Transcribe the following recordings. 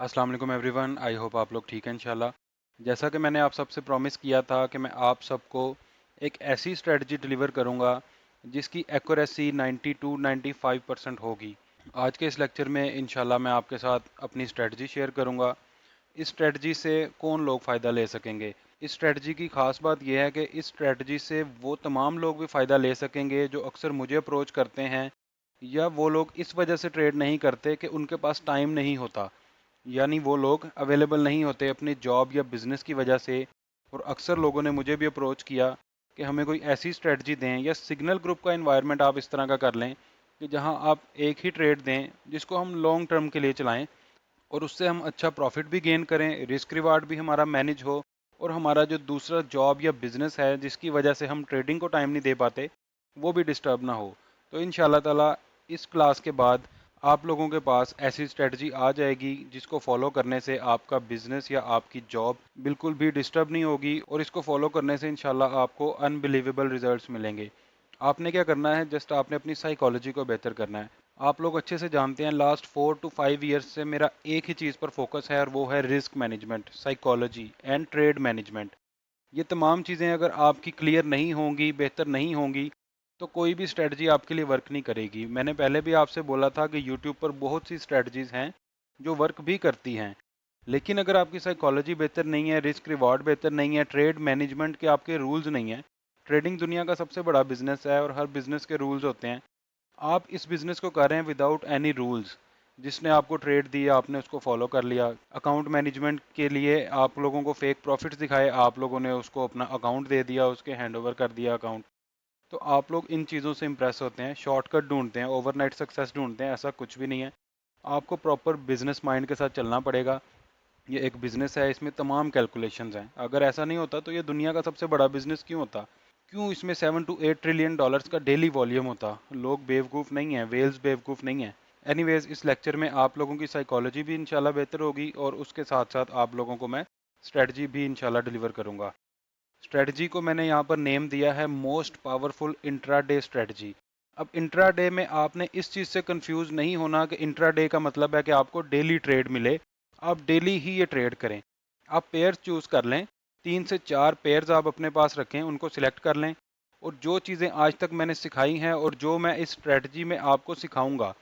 अस्सलाम वालेकुम everyone. I hope आप लोग ठीक हैं इंशाल्लाह। जैसा कि मैंने आप सबसे प्रॉमिस किया था कि मैं आप सबको एक ऐसी स्ट्रेटजी डिलीवर करूंगा जिसकी एक्यूरेसी 90 टू 95% होगी। आज के इस लेक्चर में इंशाल्लाह मैं आपके साथ अपनी स्ट्रेटजी शेयर करूंगा। इस स्ट्रेटजी से कौन लोग फ़ायदा ले सकेंगे? इस स्ट्रेटजी की ख़ास बात यह है कि इस स्ट्रेटजी से वो तमाम लोग भी फ़ायदा ले सकेंगे जो अक्सर मुझे अप्रोच करते हैं, या वो लोग इस वजह से ट्रेड नहीं करते कि उनके पास टाइम नहीं होता। यानी वो लोग अवेलेबल नहीं होते अपनी जॉब या बिज़नेस की वजह से। और अक्सर लोगों ने मुझे भी अप्रोच किया कि हमें कोई ऐसी स्ट्रेटजी दें, या सिग्नल ग्रुप का एनवायरनमेंट आप इस तरह का कर लें कि जहां आप एक ही ट्रेड दें जिसको हम लॉन्ग टर्म के लिए चलाएं, और उससे हम अच्छा प्रॉफिट भी गेन करें, रिस्क रिवार्ड भी हमारा मैनेज हो, और हमारा जो दूसरा जॉब या बिज़नेस है जिसकी वजह से हम ट्रेडिंग को टाइम नहीं दे पाते, वो भी डिस्टर्ब ना हो। तो इंशाल्लाह ताला इस क्लास के बाद आप लोगों के पास ऐसी स्ट्रेटजी आ जाएगी जिसको फॉलो करने से आपका बिजनेस या आपकी जॉब बिल्कुल भी डिस्टर्ब नहीं होगी, और इसको फॉलो करने से इंशाल्लाह आपको अनबिलीवेबल रिजल्ट्स मिलेंगे। आपने क्या करना है, जस्ट आपने अपनी साइकोलॉजी को बेहतर करना है। आप लोग अच्छे से जानते हैं लास्ट 4 to 5 ईयर्स से मेरा एक ही चीज़ पर फोकस है, और वो है risk management, psychology and trade management. ये तमाम चीज़ें अगर आपकी क्लियर नहीं होंगी, बेहतर नहीं होंगी, तो कोई भी स्ट्रेटजी आपके लिए वर्क नहीं करेगी। मैंने पहले भी आपसे बोला था कि यूट्यूब पर बहुत सी स्ट्रेटजीज हैं जो वर्क भी करती हैं, लेकिन अगर आपकी साइकोलॉजी बेहतर नहीं है, रिस्क रिवॉर्ड बेहतर नहीं है, ट्रेड मैनेजमेंट के आपके रूल्स नहीं है। ट्रेडिंग दुनिया का सबसे बड़ा बिजनेस है और हर बिजनेस के रूल्स होते हैं। आप इस बिजनेस को कर रहे हैं विदाउट एनी रूल्स। जिसने आपको ट्रेड दी आपने उसको फॉलो कर लिया। अकाउंट मैनेजमेंट के लिए आप लोगों को फेक प्रॉफिट्स दिखाए, आप लोगों ने उसको अपना अकाउंट दे दिया, उसके हैंड ओवर कर दिया अकाउंट। तो आप लोग इन चीज़ों से इंप्रेस होते हैं, शॉर्टकट ढूंढते हैं, ओवरनाइट सक्सेस ढूंढते हैं। ऐसा कुछ भी नहीं है। आपको प्रॉपर बिजनेस माइंड के साथ चलना पड़ेगा। ये एक बिजनेस है, इसमें तमाम कैलकुलेशंस हैं। अगर ऐसा नहीं होता तो ये दुनिया का सबसे बड़ा बिजनेस क्यों होता? क्यों इसमें 7 to 8 ट्रिलियन डॉलर्स का डेली वॉल्यूम होता? लोग बेवकूफ़ नहीं हैं, वेल्स बेवकूफ़ नहीं है। एनीवेज, इस लेक्चर में आप लोगों की साइकोलॉजी भी इंशाल्लाह बेहतर होगी, और उसके साथ साथ आप लोगों को मैं स्ट्रेटजी भी इंशाल्लाह डिलीवर करूंगा। स्ट्रेटजी को मैंने यहाँ पर नेम दिया है मोस्ट पावरफुल इंट्राडे स्ट्रेटजी। अब इंट्राडे में आपने इस चीज़ से कंफ्यूज नहीं होना कि इंट्राडे का मतलब है कि आपको डेली ट्रेड मिले। आप डेली ही ये ट्रेड करें। आप पेयर्स चूज कर लें, 3 से 4 पेयर्स आप अपने पास रखें, उनको सिलेक्ट कर लें। और जो चीज़ें आज तक मैंने सिखाई हैं और जो मैं इस स्ट्रेटजी में आपको सिखाऊंगा,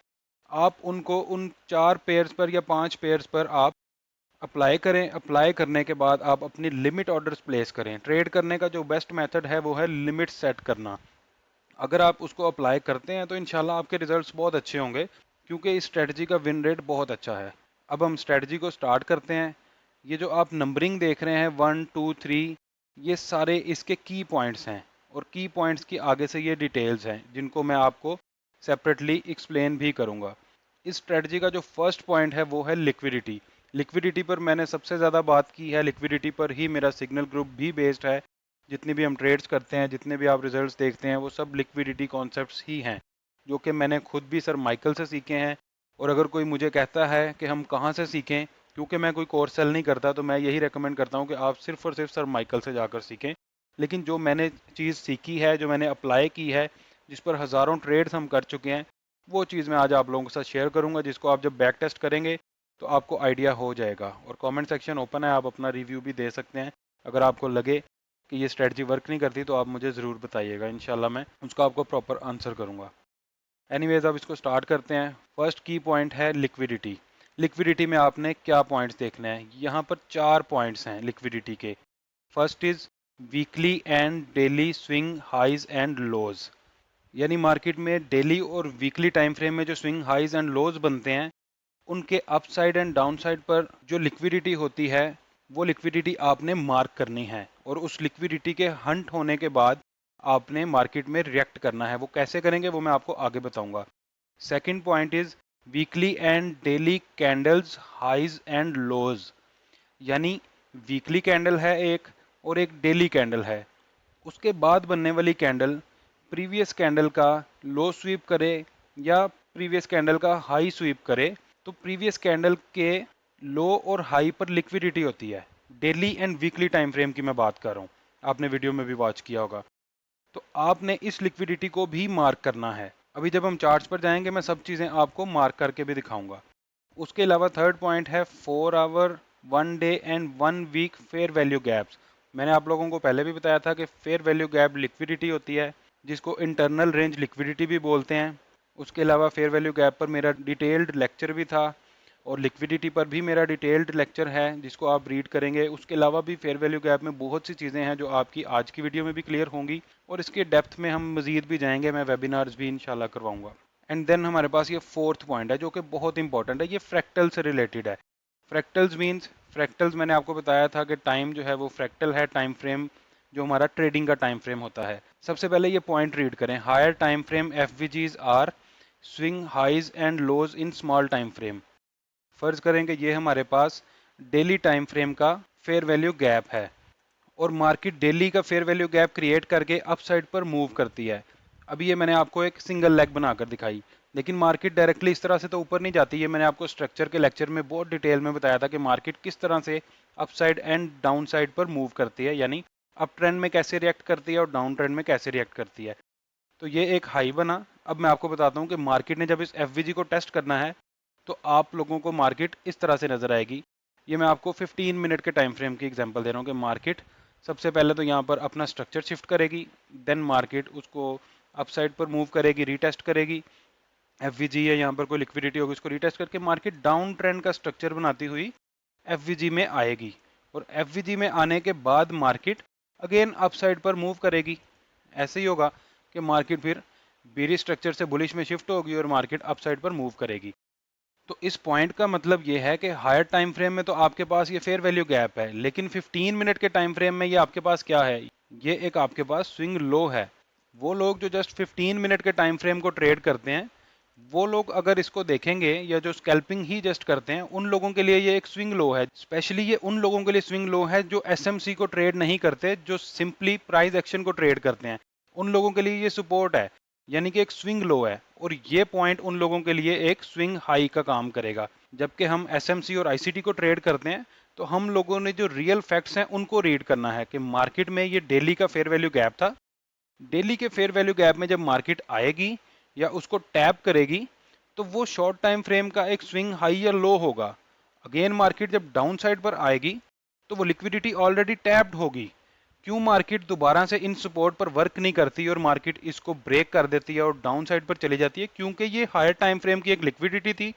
आप उनको उन 4 पेयर्स पर या 5 पेयर्स पर आप अप्लाई करें। अप्लाई करने के बाद आप अपनी लिमिट ऑर्डर्स प्लेस करें। ट्रेड करने का जो बेस्ट मेथड है वो है लिमिट सेट करना। अगर आप उसको अप्लाई करते हैं तो इंशाल्लाह आपके रिजल्ट्स बहुत अच्छे होंगे, क्योंकि इस स्ट्रेटजी का विन रेट बहुत अच्छा है। अब हम स्ट्रेटजी को स्टार्ट करते हैं। ये जो आप नंबरिंग देख रहे हैं 1 2 3, ये सारे इसके की पॉइंट्स हैं, और की पॉइंट्स की आगे से ये डिटेल्स हैं जिनको मैं आपको सेपरेटली एक्सप्लेन भी करूंगा। इस स्ट्रेटजी का जो फर्स्ट पॉइंट है वो है लिक्विडिटी। लिक्विडिटी पर मैंने सबसे ज़्यादा बात की है, लिक्विडिटी पर ही मेरा सिग्नल ग्रुप भी बेस्ड है। जितनी भी हम ट्रेड्स करते हैं, जितने भी आप रिजल्ट्स देखते हैं, वो सब लिक्विडिटी कॉन्सेप्ट्स ही हैं, जो कि मैंने खुद भी सर माइकल से सीखे हैं। और अगर कोई मुझे कहता है कि हम कहाँ से सीखें, क्योंकि मैं कोई कोर्स सेल नहीं करता, तो मैं यही रेकमेंड करता हूँ कि आप सिर्फ और सिर्फ सर माइकल से जाकर सीखें। लेकिन जो मैंने चीज़ सीखी है, जो मैंने अप्लाई की है, जिस पर हज़ारों ट्रेड्स हम कर चुके हैं, वो चीज़ मैं आज आप लोगों के साथ शेयर करूंगा, जिसको आप जब बैक टेस्ट करेंगे तो आपको आइडिया हो जाएगा। और कमेंट सेक्शन ओपन है, आप अपना रिव्यू भी दे सकते हैं। अगर आपको लगे कि ये स्ट्रेटजी वर्क नहीं करती तो आप मुझे ज़रूर बताइएगा, इंशाल्लाह मैं उसका आपको प्रॉपर आंसर करूंगा। एनीवेज, अब इसको स्टार्ट करते हैं। फर्स्ट की पॉइंट है लिक्विडिटी। लिक्विडिटी में आपने क्या पॉइंट्स देखने हैं? यहाँ पर 4 पॉइंट्स हैं लिक्विडिटी के। First is weekly and daily swing highs and lows. यानी मार्केट में डेली और वीकली टाइम फ्रेम में जो स्विंग हाइज एंड लोज बनते हैं, उनके अपसाइड एंड डाउनसाइड पर जो लिक्विडिटी होती है, वो लिक्विडिटी आपने मार्क करनी है। और उस लिक्विडिटी के हंट होने के बाद आपने मार्केट में रिएक्ट करना है। वो कैसे करेंगे वो मैं आपको आगे बताऊंगा। Second point is weekly and daily candles highs and lows. यानी वीकली कैंडल है एक, और एक डेली कैंडल है। उसके बाद बनने वाली कैंडल प्रीवियस कैंडल का लो स्वीप करे या प्रीवियस कैंडल का हाई स्वीप करे, तो प्रीवियस कैंडल के लो और हाई पर लिक्विडिटी होती है। Daily and weekly time frame की मैं बात कर रहा हूँ, आपने वीडियो में भी वॉच किया होगा। तो आपने इस लिक्विडिटी को भी मार्क करना है। अभी जब हम चार्ट्स पर जाएंगे मैं सब चीज़ें आपको मार्क करके भी दिखाऊंगा। उसके अलावा थर्ड पॉइंट है 4 hour, 1 day and 1 week fair value gaps. मैंने आप लोगों को पहले भी बताया था कि फेयर वैल्यू गैप लिक्विडिटी होती है, जिसको इंटरनल रेंज लिक्विडिटी भी बोलते हैं। उसके अलावा फेयर वैल्यू गैप पर मेरा डिटेल्ड लेक्चर भी था, और लिक्विडिटी पर भी मेरा डिटेल्ड लेक्चर है जिसको आप रीड करेंगे। उसके अलावा भी फेयर वैल्यू गैप में बहुत सी चीज़ें हैं जो आपकी आज की वीडियो में भी क्लियर होंगी, और इसके डेप्थ में हम मजीद भी जाएंगे, मैं वेबिनार्स भी इंशाल्लाह करवाऊंगा। एंड देन हमारे पास ये फोर्थ पॉइंट है जो कि बहुत इंपॉर्टेंट है, ये फ्रैक्टल से रिलेटेड है। फ्रैक्टल्स मीन्स, फ्रैक्टल्स मैंने आपको बताया था कि टाइम जो है वो फ्रैक्टल है, टाइम फ्रेम जो हमारा ट्रेडिंग का टाइम फ्रेम होता है। सबसे पहले ये पॉइंट रीड करें, higher time frame FVGs are swing highs and lows in small time frame. फर्ज करें कि ये हमारे पास डेली टाइम फ्रेम का फेयर वैल्यू गैप है, और मार्केट डेली का फेयर वैल्यू गैप क्रिएट करके अपसाइड पर मूव करती है। अभी ये मैंने आपको एक सिंगल लेग बनाकर दिखाई, लेकिन मार्केट डायरेक्टली इस तरह से तो ऊपर नहीं जाती है। मैंने आपको स्ट्रक्चर के लेक्चर में बहुत डिटेल में बताया था कि मार्केट किस तरह से अपसाइड एंड डाउन साइड पर मूव करती है, यानी अप ट्रेंड में कैसे रिएक्ट करती है और डाउन ट्रेंड में कैसे रिएक्ट करती है। तो ये एक हाई बना। अब मैं आपको बताता हूँ कि मार्केट ने जब इस एफ को टेस्ट करना है तो आप लोगों को मार्केट इस तरह से नजर आएगी। ये मैं आपको 15 मिनट के टाइम फ्रेम की एग्जांपल दे रहा हूँ कि मार्केट सबसे पहले तो यहाँ पर अपना स्ट्रक्चर शिफ्ट करेगी, देन मार्केट उसको अपसाइड पर मूव करेगी, रीटेस्ट करेगी। एफवीजी है यहाँ पर कोई लिक्विडिटी होगी, उसको रीटेस्ट करके मार्केट डाउन ट्रेंड का स्ट्रक्चर बनाती हुई एफवीजी में आएगी, और एफवीजी में आने के बाद मार्केट अगेन अपसाइड पर मूव करेगी। ऐसे ही होगा कि मार्केट फिर बेरी स्ट्रक्चर से बुलिश में शिफ्ट होगी और मार्केट अपसाइड पर मूव करेगी। तो इस पॉइंट का मतलब ये है कि हायर टाइम फ्रेम में तो आपके पास ये फेयर वैल्यू गैप है, लेकिन 15 मिनट के टाइम फ्रेम में ये आपके पास क्या है, ये एक आपके पास स्विंग लो है। वो लोग जो जस्ट 15 मिनट के टाइम फ्रेम को ट्रेड करते हैं, वो लोग अगर इसको देखेंगे, या जो स्कैल्पिंग ही जस्ट करते हैं, उन लोगों के लिए ये एक स्विंग लो है। स्पेशली ये उन लोगों के लिए स्विंग लो है जो एसएमसी को ट्रेड नहीं करते, जो सिंपली प्राइस एक्शन को ट्रेड करते हैं। उन लोगों के लिए ये सपोर्ट है, यानी कि एक स्विंग लो है, और ये पॉइंट उन लोगों के लिए एक स्विंग हाई का काम करेगा। जबकि हम एसएमसी और आईसीटी को ट्रेड करते हैं, तो हम लोगों ने जो रियल फैक्ट्स हैं उनको रीड करना है कि मार्केट में ये डेली का फेयर वैल्यू गैप था। डेली के फेयर वैल्यू गैप में जब मार्केट आएगी या उसको टैप करेगी, तो वो शॉर्ट टाइम फ्रेम का एक स्विंग हाई या लो होगा। अगेन मार्केट जब डाउन साइड पर आएगी तो वो लिक्विडिटी ऑलरेडी टैप्ड होगी। क्यों मार्केट दोबारा से इन सपोर्ट पर वर्क नहीं करती और मार्केट इसको ब्रेक कर देती है और डाउन साइड पर चली जाती है? क्योंकि ये हायर टाइम फ्रेम की एक लिक्विडिटी थी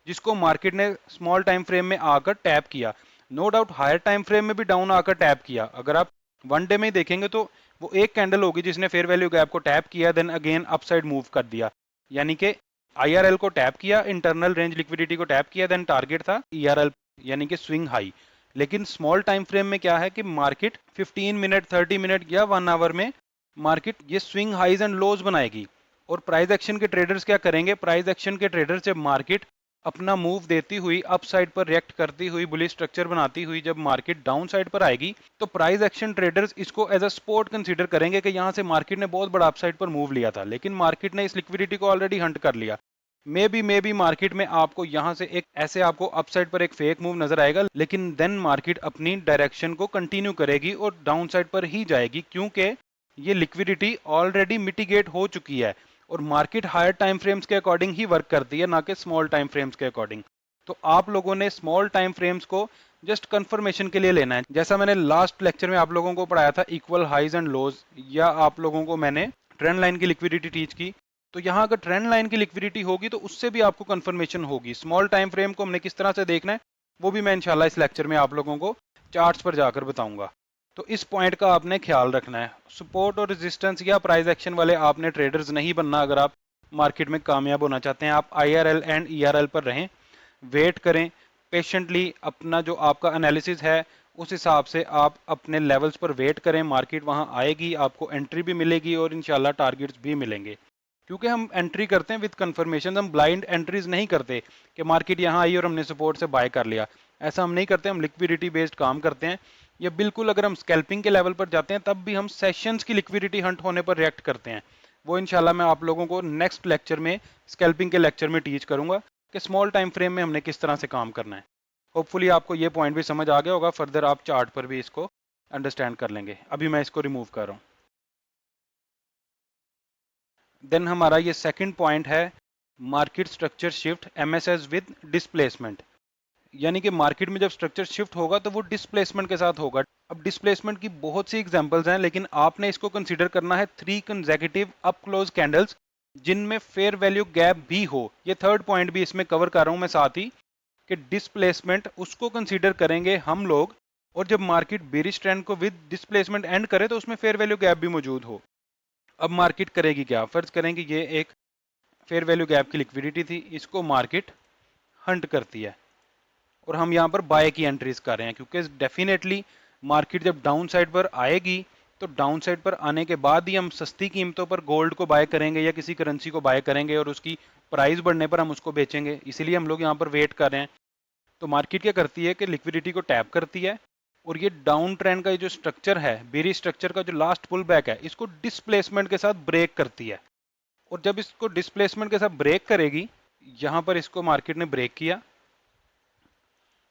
जिसको मार्केट ने स्मॉल टाइम फ्रेम में आकर टैप किया। No doubt higher time frame में भी डाउन आकर टैप किया। अगर आप वन डे में देखेंगे तो वो एक कैंडल होगी जिसने फेयर वैल्यू गैप को टैप किया, देन अगेन अपसाइड मूव कर दिया, यानी कि आईआरएल को टैप किया, इंटरनल रेंज लिक्विडिटी को टैप किया, देन टारगेट था ईआरएल, यानी कि स्विंग हाई। लेकिन स्मॉल टाइम फ्रेम में क्या है कि मार्केट 15 मिनट, 30 मिनट या 1 आवर में मार्केट ये स्विंग हाइज एंड लोज बनाएगी। और प्राइस एक्शन के ट्रेडर्स क्या करेंगे? प्राइस एक्शन के ट्रेडर्स जब मार्केट अपना मूव देती हुई अप साइड पर रिएक्ट करती हुई बुलिश स्ट्रक्चर बनाती हुई जब मार्केट डाउन साइड पर आएगी, तो प्राइस एक्शन ट्रेडर्स इसको एज अ सपोर्ट कंसीडर करेंगे कि यहां से मार्केट ने बहुत बड़ा अपसाइड पर मूव लिया था, लेकिन मार्केट ने इस लिक्विडिटी को ऑलरेडी हंट कर लिया। मे बी मार्केट में आपको यहां से एक ऐसे आपको अपसाइड पर एक फेक मूव नजर आएगा, लेकिन देन मार्केट अपनी डायरेक्शन को कंटिन्यू करेगी और डाउन साइड पर ही जाएगी, क्योंकि ये लिक्विडिटी ऑलरेडी मिटिगेट हो चुकी है। और मार्केट हायर टाइम फ्रेम्स के अकॉर्डिंग ही वर्क करती है, ना कि स्मॉल टाइम फ्रेम्स के अकॉर्डिंग। तो आप लोगों ने स्मॉल टाइम फ्रेम्स को जस्ट कंफर्मेशन के लिए लेना है। जैसा मैंने लास्ट लेक्चर में आप लोगों को पढ़ाया था इक्वल हाइज एंड लोज, या आप लोगों को मैंने ट्रेंड लाइन की लिक्विडिटी टीच की, तो यहाँ अगर ट्रेंड लाइन की लिक्विडिटी होगी तो उससे भी आपको कंफर्मेशन होगी। स्मॉल टाइम फ्रेम को हमने किस तरह से देखना है वो भी मैं इंशाल्लाह इस लेक्चर में आप लोगों को चार्ट्स पर जाकर बताऊंगा। तो इस पॉइंट का आपने ख्याल रखना है। सपोर्ट और रेजिस्टेंस या प्राइस एक्शन वाले आपने ट्रेडर्स नहीं बनना। अगर आप मार्केट में कामयाब होना चाहते हैं, आप आईआरएल एंड ईआरएल पर रहें, वेट करें पेशेंटली। अपना जो आपका एनालिसिस है उस हिसाब से आप अपने लेवल्स पर वेट करें। मार्केट वहां आएगी, आपको एंट्री भी मिलेगी और इंशाल्लाह टारगेट्स भी मिलेंगे। क्योंकि हम एंट्री करते हैं विद कंफर्मेशन, हम ब्लाइंड एंट्रीज नहीं करते कि मार्केट यहाँ आई और हमने सपोर्ट से बाय कर लिया। ऐसा हम नहीं करते, हम लिक्विडिटी बेस्ड काम करते हैं। या बिल्कुल अगर हम स्कैल्पिंग के लेवल पर जाते हैं तब भी हम सेशंस की लिक्विडिटी हंट होने पर रिएक्ट करते हैं। वो इंशाल्लाह मैं आप लोगों को नेक्स्ट लेक्चर में, स्कैल्पिंग के लेक्चर में टीच करूंगा कि स्मॉल टाइम फ्रेम में हमने किस तरह से काम करना है। होपफुली आपको ये पॉइंट भी समझ आ गया होगा। फर्दर आप चार्ट पर भी इसको अंडरस्टैंड कर लेंगे। अभी मैं इसको रिमूव कर रहा हूँ। देन हमारा ये सेकंड पॉइंट है market structure shift MSS with displacement, यानी कि मार्केट में जब स्ट्रक्चर शिफ्ट होगा तो वो डिस्प्लेसमेंट के साथ होगा। अब डिस्प्लेसमेंट की बहुत सी एग्जांपल्स हैं, लेकिन आपने इसको कंसीडर करना है 3 कंसेक्यूटिव अप क्लोज कैंडल्स जिनमें फेयर वैल्यू गैप भी हो। ये थर्ड पॉइंट भी इसमें कवर कर रहा हूं मैं साथ ही, कि डिस्प्लेसमेंट उसको कंसीडर करेंगे हम लोग, और जब मार्केट बेरिश ट्रेंड को विद डिस्प्लेसमेंट एंड करे तो उसमें फेयर वैल्यू गैप भी मौजूद हो। अब मार्केट करेगी क्या, फर्ज करें कि ये एक फेयर वैल्यू गैप की लिक्विडिटी थी, इसको मार्केट हंट करती है और हम यहाँ पर बाय की एंट्रीज कर रहे हैं, क्योंकि डेफिनेटली मार्केट जब डाउन साइड पर आएगी तो डाउन साइड पर आने के बाद ही हम सस्ती कीमतों पर गोल्ड को बाय करेंगे या किसी करेंसी को बाय करेंगे और उसकी प्राइस बढ़ने पर हम उसको बेचेंगे, इसीलिए हम लोग यहाँ पर वेट कर रहे हैं। तो मार्केट क्या करती है कि लिक्विडिटी को टैप करती है और ये डाउन ट्रेंड का जो स्ट्रक्चर है, बेरी स्ट्रक्चर का जो लास्ट पुल बैक है, इसको डिस्प्लेसमेंट के साथ ब्रेक करती है। और जब इसको डिस्प्लेसमेंट के साथ ब्रेक करेगी, यहां पर इसको मार्केट ने ब्रेक किया।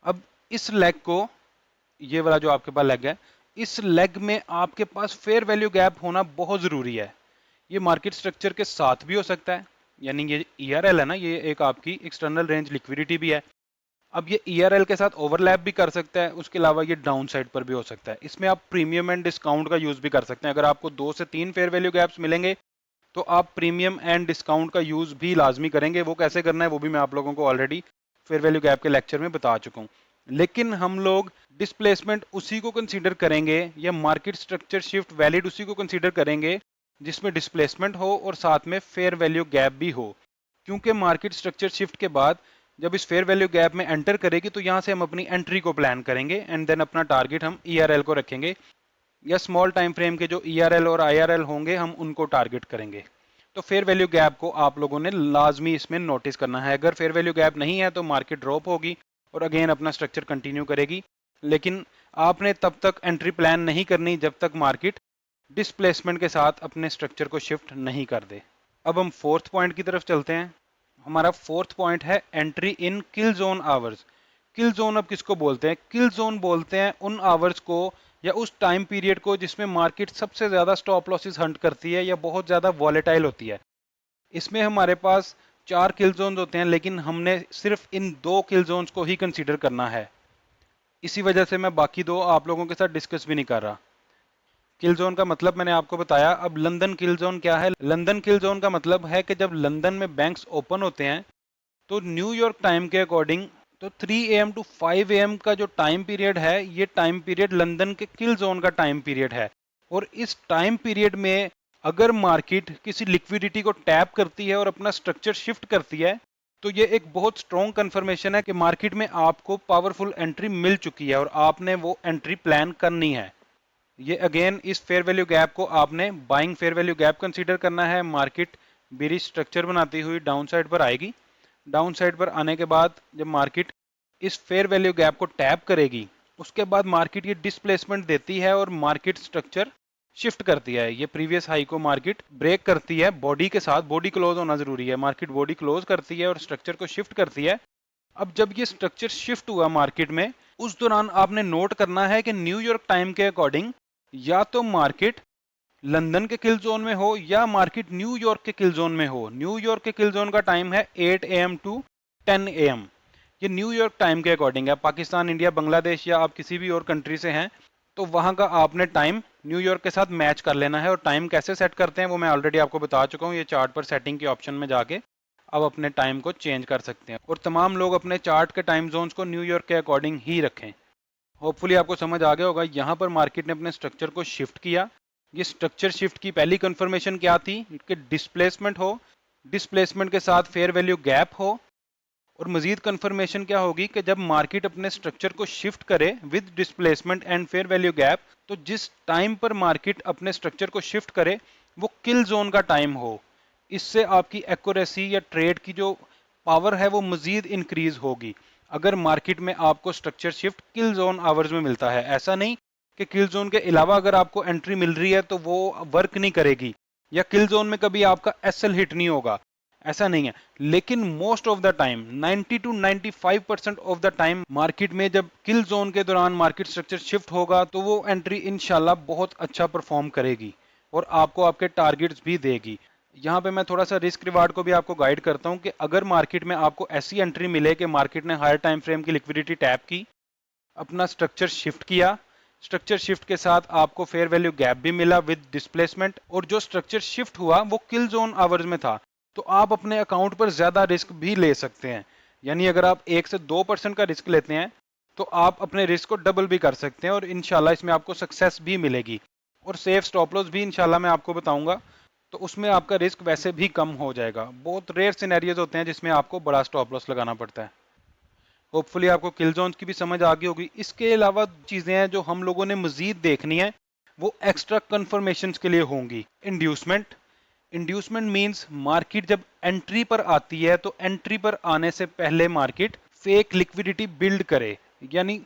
अब इस लेग को, ये वाला जो आपके पास लेग है, इस लेग में आपके पास फेयर वैल्यू गैप होना बहुत जरूरी है। ये मार्केट स्ट्रक्चर के साथ भी हो सकता है, यानी ये ERL है ना, ये एक आपकी एक्सटर्नल रेंज लिक्विडिटी भी है। अब ये ERL के साथ ओवरलैप भी कर सकता है, उसके अलावा ये डाउन साइड पर भी हो सकता है। इसमें आप प्रीमियम एंड डिस्काउंट का यूज भी कर सकते हैं। अगर आपको 2 से 3 फेयर वैल्यू गैप्स मिलेंगे तो आप प्रीमियम एंड डिस्काउंट का यूज भी लाजमी करेंगे। वो कैसे करना है वो भी मैं आप लोगों को ऑलरेडी फेयर वैल्यू गैप के लेक्चर में बता चुका हूँ। लेकिन हम लोग डिस्प्लेसमेंट उसी को कंसीडर करेंगे या मार्केट स्ट्रक्चर शिफ्ट वैलिड उसी को कंसीडर करेंगे जिसमें डिस्प्लेसमेंट हो और साथ में फेयर वैल्यू गैप भी हो, क्योंकि मार्केट स्ट्रक्चर शिफ्ट के बाद जब इस फेयर वैल्यू गैप में एंटर करेगी तो यहाँ से हम अपनी एंट्री को प्लान करेंगे एंड देन अपना टारगेट हम ERL को रखेंगे, या स्मॉल टाइम फ्रेम के जो ERL और IRL होंगे हम उनको टारगेट करेंगे। तो फेयर वैल्यू गैप को आप लोगों ने लाजमी इसमें नोटिस करना है। अगर फेयर वैल्यू गैप नहीं है तो मार्केट ड्रॉप होगी और अगेन अपना स्ट्रक्चर कंटिन्यू करेगी, लेकिन आपने तब तक एंट्री प्लान नहीं करनी जब तक मार्केट डिस्प्लेसमेंट के साथ अपने स्ट्रक्चर को शिफ्ट नहीं कर दे। अब हम फोर्थ पॉइंट की तरफ चलते हैं। हमारा फोर्थ पॉइंट है entry in kill zone hours. Kill zone अब किसको बोलते हैं? किल जोन बोलते हैं उन आवर्स को या उस टाइम पीरियड को जिसमें मार्केट सबसे ज्यादा स्टॉप लॉसेस हंट करती है या बहुत ज्यादा वॉलेटाइल होती है। इसमें हमारे पास 4 किल जोन होते हैं, लेकिन हमने सिर्फ इन 2 किल जोन को ही कंसीडर करना है। इसी वजह से मैं बाकी 2 आप लोगों के साथ डिस्कस भी नहीं कर रहा। किल जोन का मतलब मैंने आपको बताया। अब लंदन किल जोन क्या है? लंदन किल जोन का मतलब है कि जब लंदन में बैंक्स ओपन होते हैं तो न्यूयॉर्क टाइम के अकॉर्डिंग तो 3 AM टू 5 AM का जो टाइम पीरियड है, ये टाइम पीरियड लंदन के किल जोन का टाइम पीरियड है। और इस टाइम पीरियड में अगर मार्केट किसी लिक्विडिटी को टैप करती है और अपना स्ट्रक्चर शिफ्ट करती है तो ये एक बहुत स्ट्रॉन्ग कंफर्मेशन है कि मार्केट में आपको पावरफुल एंट्री मिल चुकी है और आपने वो एंट्री प्लान करनी है। ये अगेन इस फेयर वैल्यू गैप को आपने buying fair value gap consider करना है। मार्केट बेरिश स्ट्रक्चर बनाती हुई डाउन साइड पर आएगी। डाउन साइड पर आने के बाद जब मार्केट इस फेयर वैल्यू गैप को टैप करेगी, उसके बाद मार्केट ये डिस्प्लेसमेंट देती है और मार्केट स्ट्रक्चर शिफ्ट करती है। ये प्रीवियस हाई को मार्केट ब्रेक करती है बॉडी के साथ। बॉडी क्लोज होना जरूरी है। मार्केट बॉडी क्लोज करती है और स्ट्रक्चर को शिफ्ट करती है। अब जब ये स्ट्रक्चर शिफ्ट हुआ मार्केट में, उस दौरान आपने नोट करना है कि न्यूयॉर्क टाइम के अकॉर्डिंग या तो मार्केट लंदन के किल जोन में हो या मार्केट न्यूयॉर्क के किल जोन में हो। न्यूयॉर्क के किल जोन का टाइम है 8 AM टू 10 AM। ये न्यूयॉर्क टाइम के अकॉर्डिंग है। पाकिस्तान, इंडिया, बांग्लादेश या आप किसी भी और कंट्री से हैं तो वहां का आपने टाइम न्यूयॉर्क के साथ मैच कर लेना है। और टाइम कैसे सेट करते हैं वो मैं ऑलरेडी आपको बता चुका हूँ। ये चार्ट पर सेटिंग के ऑप्शन में जाके अब अपने टाइम को चेंज कर सकते हैं और तमाम लोग अपने चार्ट के टाइम जोन्स को न्यूयॉर्क के अकॉर्डिंग ही रखें। होपफुली आपको समझ आ गया होगा। यहाँ पर मार्केट ने अपने स्ट्रक्चर को शिफ्ट किया। ये स्ट्रक्चर शिफ्ट की पहली कंफर्मेशन क्या थी कि डिस्प्लेसमेंट हो, डिस्प्लेसमेंट के साथ फेयर वैल्यू गैप हो। और मजीद कंफर्मेशन क्या होगी कि जब मार्केट अपने स्ट्रक्चर को शिफ्ट करे with displacement and fair value gap, तो जिस टाइम पर मार्केट अपने स्ट्रक्चर को शिफ्ट करे वो किल जोन का टाइम हो। इससे आपकी एक्यूरेसी या ट्रेड की जो पावर है वो मजीद इंक्रीज होगी। अगर मार्केट में आपको स्ट्रक्चर शिफ्ट किल जोन आवर्स में मिलता है, ऐसा नहीं कि किल जोन के अलावा अगर आपको एंट्री मिल रही है तो वो वर्क नहीं करेगी या किल जोन में कभी आपका SL हिट नहीं होगा, ऐसा नहीं है। लेकिन most of the time 90 to 95% of the time market में जब किल जोन के दौरान मार्केट स्ट्रक्चर शिफ्ट होगा तो वो एंट्री इंशाल्लाह बहुत अच्छा परफॉर्म करेगी और आपको आपके टारगेट्स भी देगी। यहाँ पे मैं थोड़ा सा रिस्क रिवार्ड को भी आपको गाइड करता हूँ कि अगर मार्केट में आपको ऐसी एंट्री मिले कि मार्केट ने हायर टाइम फ्रेम की लिक्विडिटी टैप की, अपना स्ट्रक्चर शिफ्ट किया, स्ट्रक्चर शिफ्ट के साथ आपको फेयर वैल्यू गैप भी मिला विद डिस्प्लेसमेंट, और जो स्ट्रक्चर शिफ्ट हुआ वो किल जोन आवर्स में था, तो आप अपने अकाउंट पर ज्यादा रिस्क भी ले सकते हैं। यानी अगर आप 1 से 2% का रिस्क लेते हैं तो आप अपने रिस्क को डबल भी कर सकते हैं और इंशाल्लाह इसमें आपको सक्सेस भी मिलेगी। और सेफ स्टॉप लॉस भी इंशाल्लाह मैं आपको बताऊंगा, तो उसमें आपका रिस्क वैसे भी कम हो जाएगा। बहुत रेयर सिनेरियोज होते हैं जिसमें आपको बड़ा स्टॉप लॉस लगाना पड़ता है। होपफुली आपको किल जोन्स की भी समझ आ गई होगी। इसके अलावा चीजें हैं जो हम लोगों ने मजीद देखनी है, वो एक्स्ट्रा कंफर्मेशन के लिए होंगी। इंड्यूसमेंट, इंड्यूसमेंट मींस मार्केट जब एंट्री पर आती है तो एंट्री पर आने से पहले मार्केट फेक लिक्विडिटी बिल्ड करे। यानी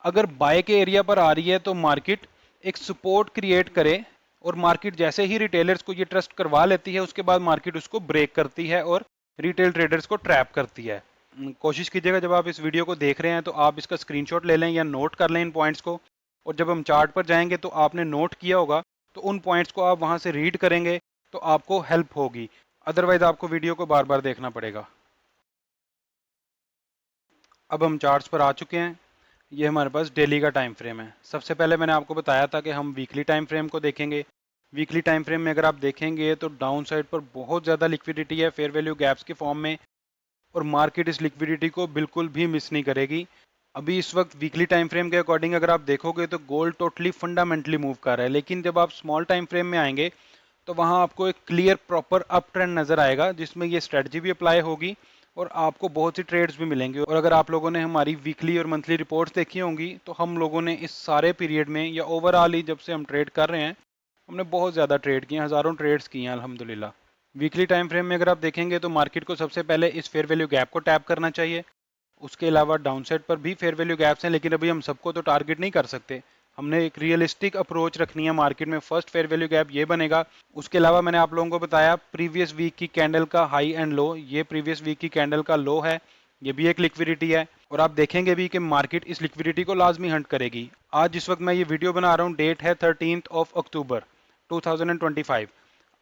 अगर बाय के एरिया पर आ रही है तो मार्केट एक सपोर्ट क्रिएट करे, और मार्केट जैसे ही रिटेलर्स को ये ट्रस्ट करवा लेती है उसके बाद मार्केट उसको ब्रेक करती है और रिटेल ट्रेडर्स को ट्रैप करती है। कोशिश कीजिएगा जब आप इस वीडियो को देख रहे हैं तो आप इसका स्क्रीनशॉट ले लें या नोट कर लें इन पॉइंट्स को, और जब हम चार्ट पर जाएंगे तो आपने नोट किया होगा तो उन पॉइंट्स को आप वहां से रीड करेंगे तो आपको हेल्प होगी, अदरवाइज आपको वीडियो को बार बार देखना पड़ेगा। अब हम चार्ट्स पर आ चुके हैं। ये हमारे पास डेली का टाइम फ्रेम है। सबसे पहले मैंने आपको बताया था कि हम वीकली टाइम फ्रेम को देखेंगे। वीकली टाइम फ्रेम में अगर आप देखेंगे तो डाउन साइड पर बहुत ज़्यादा लिक्विडिटी है फेयर वैल्यू गैप्स के फॉर्म में, और मार्केट इस लिक्विडिटी को बिल्कुल भी मिस नहीं करेगी। अभी इस वक्त वीकली टाइम फ्रेम के अकॉर्डिंग अगर आप देखोगे तो गोल्ड टोटली फंडामेंटली मूव कर रहा है, लेकिन जब आप स्मॉल टाइम फ्रेम में आएंगे तो वहां आपको एक क्लियर प्रॉपर अप ट्रेंड नजर आएगा जिसमें ये स्ट्रेटजी भी अप्लाई होगी और आपको बहुत सी ट्रेड्स भी मिलेंगे। और अगर आप लोगों ने हमारी वीकली और मंथली रिपोर्ट्स देखी होंगी तो हम लोगों ने इस सारे पीरियड में या ओवरऑल ही जब से हम ट्रेड कर रहे हैं, हमने बहुत ज़्यादा ट्रेड किए हैं, हज़ारों ट्रेड्स किए हैं अल्हम्दुलिल्लाह। वीकली टाइम फ्रेम में अगर आप देखेंगे तो मार्केट को सबसे पहले इस फेयर वैल्यू गैप को टैप करना चाहिए। उसके अलावा डाउन साइड पर भी फेयर वैल्यू गैप्स हैं, लेकिन अभी हम सबको तो टारगेट नहीं कर सकते। हमने एक रियलिस्टिक अप्रोच रखनी है मार्केट में। फर्स्ट फेयर वैल्यू गैप ये बनेगा। उसके अलावा मैंने आप लोगों को बताया प्रीवियस वीक की कैंडल का हाई एंड लो, ये प्रीवियस वीक की कैंडल का लो है, ये भी एक लिक्विडिटी है। और आप देखेंगे भी कि मार्केट इस लिक्विडिटी को लाजमी हंट करेगी। आज जिस वक्त मैं ये वीडियो बना रहा हूँ डेट है 13 अक्टूबर 2025।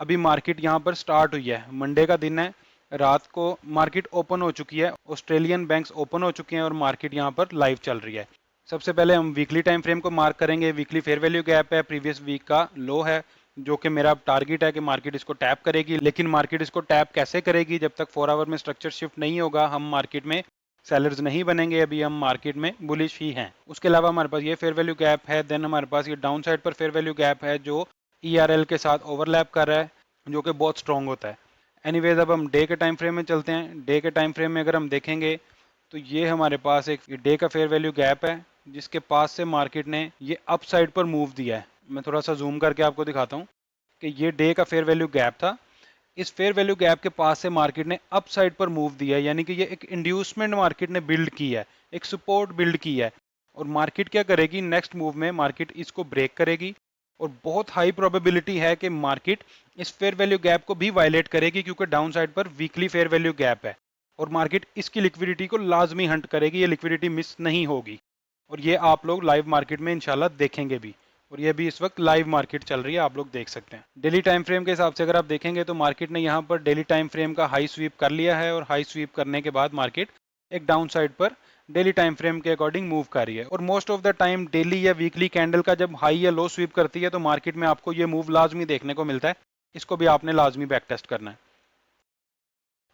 अभी मार्केट यहाँ पर स्टार्ट हुई है, मंडे का दिन है, रात को मार्केट ओपन हो चुकी है, ऑस्ट्रेलियन बैंक्स ओपन हो चुके हैं और मार्केट यहाँ पर लाइव चल रही है। सबसे पहले हम वीकली टाइम फ्रेम को मार्क करेंगे। वीकली फेयर वैल्यू गैप है, प्रीवियस वीक का लो है, जो कि मेरा टारगेट है कि मार्केट इसको टैप करेगी। लेकिन मार्केट इसको टैप कैसे करेगी जब तक 4 आवर में स्ट्रक्चर शिफ्ट नहीं होगा, हम मार्केट में सेलर्स नहीं बनेंगे। अभी हम मार्केट में बुलिश ही हैं। उसके अलावा हमारे पास ये फेयर वैल्यू गैप है। देन हमारे पास ये डाउन साइड पर फेयर वैल्यू गैप है जो ERL के साथ ओवरलैप कर रहा है, जो कि बहुत स्ट्रॉन्ग होता है। एनीवेज अब हम डे के टाइम फ्रेम में चलते हैं। डे के टाइम फ्रेम में अगर हम देखेंगे तो ये हमारे पास एक डे का फेयर वैल्यू गैप है जिसके पास से मार्केट ने ये अप साइड पर मूव दिया है। मैं थोड़ा सा जूम करके आपको दिखाता हूँ कि ये डे का फेयर वैल्यू गैप था। इस फेयर वैल्यू गैप के पास से मार्केट ने अप साइड पर मूव दिया है, यानी कि ये एक इंड्यूसमेंट मार्केट ने बिल्ड की है, एक सपोर्ट बिल्ड की है। और मार्केट क्या करेगी, नेक्स्ट मूव में मार्केट इसको ब्रेक करेगी और बहुत हाई प्रोबेबिलिटी है कि मार्केट इस फेयर वैल्यू गैप को भी वायलेट करेगी, क्योंकि डाउन साइड पर वीकली फेयर वैल्यू गैप है और मार्केट इसकी लिक्विडिटी को लाजमी हंट करेगी। ये लिक्विडिटी मिस नहीं होगी और ये आप लोग लाइव मार्केट में इंशाल्लाह देखेंगे भी। और ये भी इस वक्त लाइव मार्केट चल रही है, आप लोग देख सकते हैं। डेली टाइम फ्रेम के हिसाब से अगर आप देखेंगे तो मार्केट ने यहाँ पर डेली टाइम फ्रेम का हाई स्वीप कर लिया है, और हाई स्वीप करने के बाद मार्केट एक डाउन साइड पर डेली टाइम फ्रेम के अकॉर्डिंग मूव कर रही है। और most of the time daily या वीकली कैंडल का जब हाई या लो स्वीप करती है तो मार्केट में आपको ये मूव लाजमी देखने को मिलता है। इसको भी आपने लाजमी बैक टेस्ट करना है।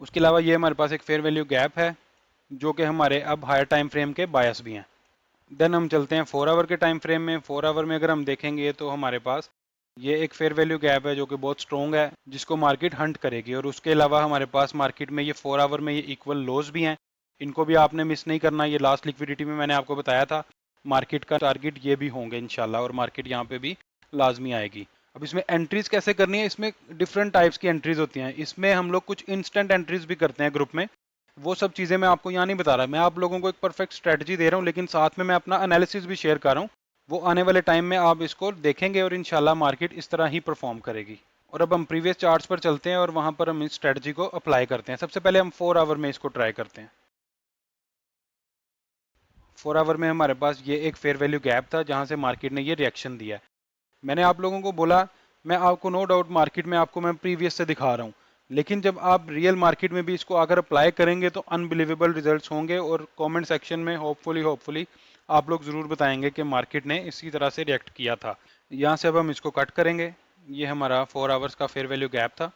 उसके अलावा ये हमारे पास एक फेयर वैल्यू गैप है जो कि हमारे अब हायर टाइम फ्रेम के बायस भी हैं। देन हम चलते हैं 4 आवर के टाइम फ्रेम में। 4 आवर में अगर हम देखेंगे तो हमारे पास ये एक फेयर वैल्यू गैप है जो कि बहुत स्ट्रॉन्ग है, जिसको मार्केट हंट करेगी। और उसके अलावा हमारे पास मार्केट में ये 4 आवर में ये इक्वल लोज भी हैं, इनको भी आपने मिस नहीं करना। ये लास्ट लिक्विडिटी में मैंने आपको बताया था मार्केट का टारगेट ये भी होंगे इंशाल्लाह, और मार्केट यहाँ पे भी लाजमी आएगी। अब इसमें एंट्रीज कैसे करनी है, इसमें डिफरेंट टाइप्स की एंट्रीज होती हैं। इसमें हम लोग कुछ इंस्टेंट एंट्रीज भी करते हैं ग्रुप में, वो सब चीज़ें मैं आपको यहाँ नहीं बता रहा। मैं आप लोगों को एक परफेक्ट स्ट्रेटजी दे रहा हूँ, लेकिन साथ में मैं अपना एनालिसिस भी शेयर कर रहा हूँ। वो आने वाले टाइम में आप इसको देखेंगे और इंशाल्लाह मार्केट इस तरह ही परफॉर्म करेगी। और अब हम प्रीवियस चार्ट्स पर चलते हैं और वहां पर हम इस स्ट्रेटजी को अप्लाई करते हैं। सबसे पहले हम 4 आवर में इसको ट्राई करते हैं। 4 आवर में हमारे पास ये एक फेयर वैल्यू गैप था जहां से मार्केट ने ये रिएक्शन दिया है। मैंने आप लोगों को बोला, मैं आपको नो डाउट मार्केट में आपको मैं प्रीवियस से दिखा रहा हूँ, लेकिन जब आप रियल मार्केट में भी इसको अगर अप्लाई करेंगे तो अनबिलीवेबल रिजल्ट्स होंगे, और कमेंट सेक्शन में होपफुली आप लोग ज़रूर बताएंगे कि मार्केट ने इसी तरह से रिएक्ट किया था। यहाँ से अब हम इसको कट करेंगे। ये हमारा 4 आवर्स का फेयर वैल्यू गैप था।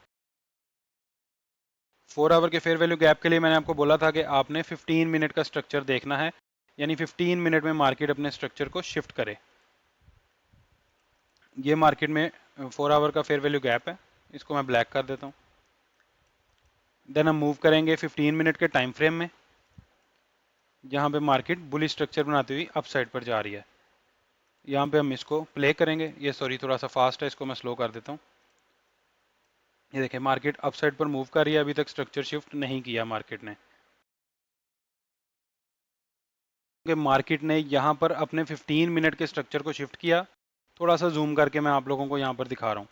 4 आवर के फेयर वैल्यू गैप के लिए मैंने आपको बोला था कि आपने 15 मिनट का स्ट्रक्चर देखना है, यानी 15 मिनट में मार्केट अपने स्ट्रक्चर को शिफ्ट करे। ये मार्केट में 4 आवर का फेयर वैल्यू गैप है, इसको मैं ब्लैक कर देता हूँ। देन हम मूव करेंगे 15 मिनट के टाइम फ्रेम में, जहाँ पे मार्केट बुलिश स्ट्रक्चर बनाती हुई अप साइड पर जा रही है। यहाँ पे हम इसको प्ले करेंगे। ये सॉरी थोड़ा सा फास्ट है, इसको मैं स्लो कर देता हूँ। ये देखिए मार्केट अप साइड पर मूव कर रही है, अभी तक स्ट्रक्चर शिफ्ट नहीं किया मार्केट ने। कि मार्केट ने यहाँ पर अपने 15 मिनट के स्ट्रक्चर को शिफ्ट किया। थोड़ा सा जूम करके मैं आप लोगों को यहाँ पर दिखा रहा हूँ।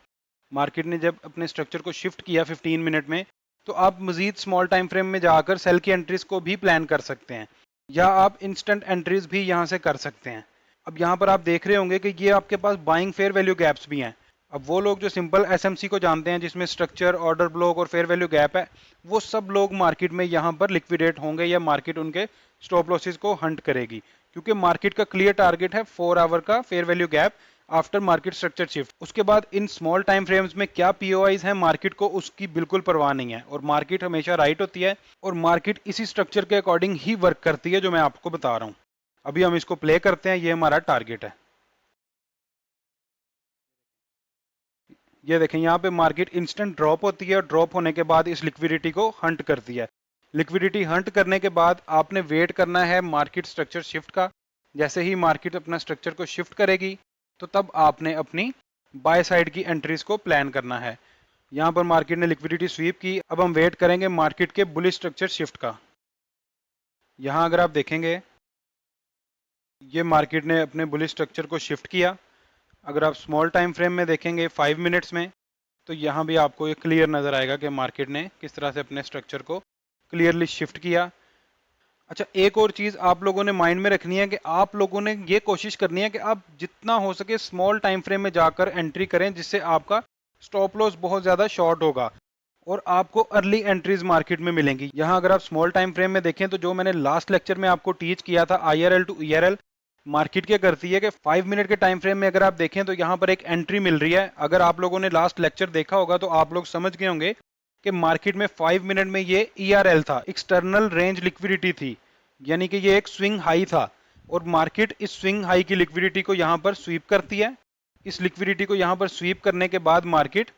मार्केट ने जब अपने स्ट्रक्चर को शिफ्ट किया 15 मिनट में, तो आप मजीद स्मॉल टाइम फ्रेम में जाकर सेल की एंट्रीज को भी प्लान कर सकते हैं, या आप इंस्टेंट एंट्रीज भी यहाँ से कर सकते हैं। अब यहाँ पर आप देख रहे होंगे कि ये आपके पास बाइंग फेयर वैल्यू गैप्स भी हैं। अब वो लोग जो सिंपल एसएमसी को जानते हैं, जिसमें स्ट्रक्चर, ऑर्डर ब्लॉक और फेयर वैल्यू गैप है, वो सब लोग मार्केट में यहाँ पर लिक्विडेट होंगे, या मार्केट उनके स्टॉप लॉसेस को हंट करेगी, क्योंकि मार्केट का क्लियर टारगेट है 4 आवर का fair value gap after market structure shift. उसके बाद इन स्मॉल टाइम फ्रेम्स में क्या पीओआईज हैं, मार्केट को उसकी बिल्कुल परवाह नहीं है, और मार्केट हमेशा राइट होती है, और मार्केट इसी स्ट्रक्चर के अकॉर्डिंग ही वर्क करती है जो मैं आपको बता रहा हूँ। अभी हम इसको प्ले करते हैं, ये हमारा टारगेट है। ये देखें यहाँ पे मार्केट इंस्टेंट ड्रॉप होती है, और ड्रॉप होने के बाद इस लिक्विडिटी को हंट करती है। लिक्विडिटी हंट करने के बाद आपने वेट करना है मार्केट स्ट्रक्चर शिफ्ट का। जैसे ही मार्केट अपना स्ट्रक्चर को शिफ्ट करेगी, तो तब आपने अपनी बाय साइड की एंट्रीज को प्लान करना है। यहाँ पर मार्केट ने लिक्विडिटी स्वीप की, अब हम वेट करेंगे मार्केट के बुलिश स्ट्रक्चर शिफ्ट का। यहाँ अगर आप देखेंगे, ये मार्केट ने अपने बुलिश स्ट्रक्चर को शिफ्ट किया। अगर आप स्मॉल टाइम फ्रेम में देखेंगे 5 मिनट्स में, तो यहाँ भी आपको ये क्लियर नज़र आएगा कि मार्केट ने किस तरह से अपने स्ट्रक्चर को क्लियरली शिफ्ट किया। अच्छा, एक और चीज़ आप लोगों ने माइंड में रखनी है कि आप लोगों ने ये कोशिश करनी है कि आप जितना हो सके स्मॉल टाइम फ्रेम में जाकर एंट्री करें, जिससे आपका स्टॉप लॉस बहुत ज़्यादा शॉर्ट होगा और आपको अर्ली एंट्रीज मार्केट में मिलेंगी। यहाँ अगर आप स्मॉल टाइम फ्रेम में देखें, तो जो मैंने लास्ट लेक्चर में आपको टीच किया था IRL टू ERL, मार्केट क्या करती है कि 5 मिनट के टाइम फ्रेम में अगर आप देखें तो यहाँ पर एक एंट्री मिल रही है। अगर आप लोगों ने लास्ट लेक्चर देखा होगा तो आप लोग समझ गए होंगे कि मार्केट में 5 मिनट में ये ERL था, एक्सटर्नल रेंज लिक्विडिटी थी, यानी कि ये एक स्विंग हाई था, और मार्केट इस स्विंग हाई की लिक्विडिटी को यहाँ पर स्वीप करती है। इस लिक्विडिटी को यहाँ पर स्वीप करने के बाद मार्केट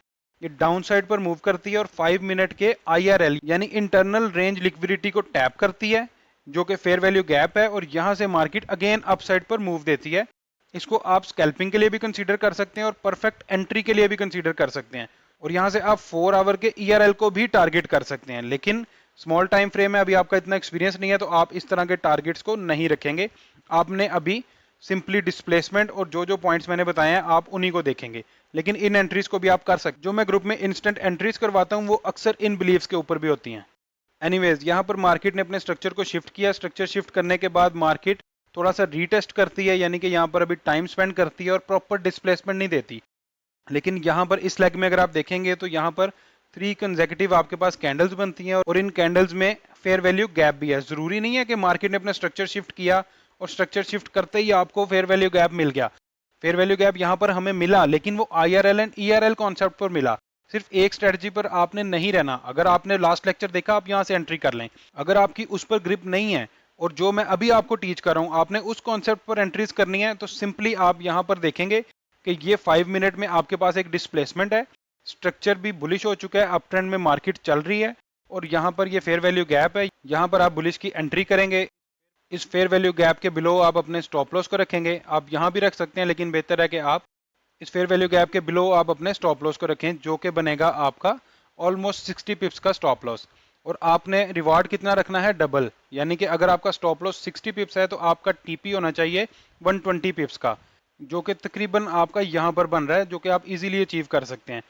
ये डाउन साइड पर मूव करती है, और 5 मिनट के IRL यानी इंटरनल रेंज लिक्विडिटी को टैप करती है, जो कि फेयर वैल्यू गैप है, और यहाँ से मार्केट अगेन अप साइड पर मूव देती है। इसको आप स्कैल्पिंग के लिए भी कंसीडर कर सकते हैं और परफेक्ट एंट्री के लिए भी कंसीडर कर सकते हैं, और यहाँ से आप 4 आवर के ERL को भी टारगेट कर सकते हैं। लेकिन स्मॉल टाइम फ्रेम में अभी आपका इतना एक्सपीरियंस नहीं है, तो आप इस तरह के टारगेट्स को नहीं रखेंगे। आपने अभी सिंपली डिस्प्लेसमेंट और जो जो पॉइंट्स मैंने बताए हैं आप उन्हीं को देखेंगे, लेकिन इन एंट्रीज को भी आप कर सकते। जो मैं ग्रुप में इंस्टेंट एंट्रीज करवाता हूँ वो अक्सर इन बिलीव्स के ऊपर भी होती हैं। एनीवेज, यहाँ पर मार्केट ने अपने स्ट्रक्चर को शिफ्ट किया। स्ट्रक्चर शिफ्ट करने के बाद मार्केट थोड़ा सा रीटेस्ट करती है, यानी कि यहाँ पर अभी टाइम स्पेंड करती है और प्रॉपर डिस्प्लेसमेंट नहीं देती। लेकिन यहाँ पर इस लेग में अगर आप देखेंगे तो यहाँ पर 3 कंसेक्यूटिव आपके पास कैंडल्स बनती हैं, और इन कैंडल्स में फेयर वैल्यू गैप भी है। जरूरी नहीं है कि मार्केट ने अपना स्ट्रक्चर शिफ्ट किया और स्ट्रक्चर शिफ्ट करते ही आपको फेयर वैल्यू गैप मिल गया। फेयर वैल्यू गैप यहाँ पर हमें मिला, लेकिन वो IRL एंड ERL कॉन्सेप्ट पर मिला। सिर्फ एक स्ट्रेटजी पर आपने नहीं रहना। अगर आपने लास्ट लेक्चर देखा, आप यहाँ से एंट्री कर लें। अगर आपकी उस पर ग्रिप नहीं है और जो मैं अभी आपको टीच कर रहा हूँ आपने उस कॉन्सेप्ट पर एंट्रीज करनी है, तो सिंपली आप यहाँ पर देखेंगे कि ये 5 मिनट में आपके पास एक डिस्प्लेसमेंट है, स्ट्रक्चर भी बुलिश हो चुका है, अप ट्रेंड में मार्केट चल रही है, और यहाँ पर ये फेयर वैल्यू गैप है। यहाँ पर आप बुलिश की एंट्री करेंगे। इस फेयर वैल्यू गैप के बिलो आप अपने स्टॉप लॉस को रखेंगे। आप यहाँ भी रख सकते हैं, लेकिन बेहतर है कि आप इस फेयर वैल्यू गैप के बिलो आप अपने स्टॉप लॉस को रखें, जो कि बनेगा आपका ऑलमोस्ट 60 पिप्स का स्टॉप लॉस। और आपने रिवार्ड कितना रखना है? डबल, यानी कि अगर आपका स्टॉप लॉस 60 पिप्स है तो आपका TP होना चाहिए 120 पिप्स का, जो कि तकरीबन आपका यहाँ पर बन रहा है, जो कि आप इजीली अचीव कर सकते हैं।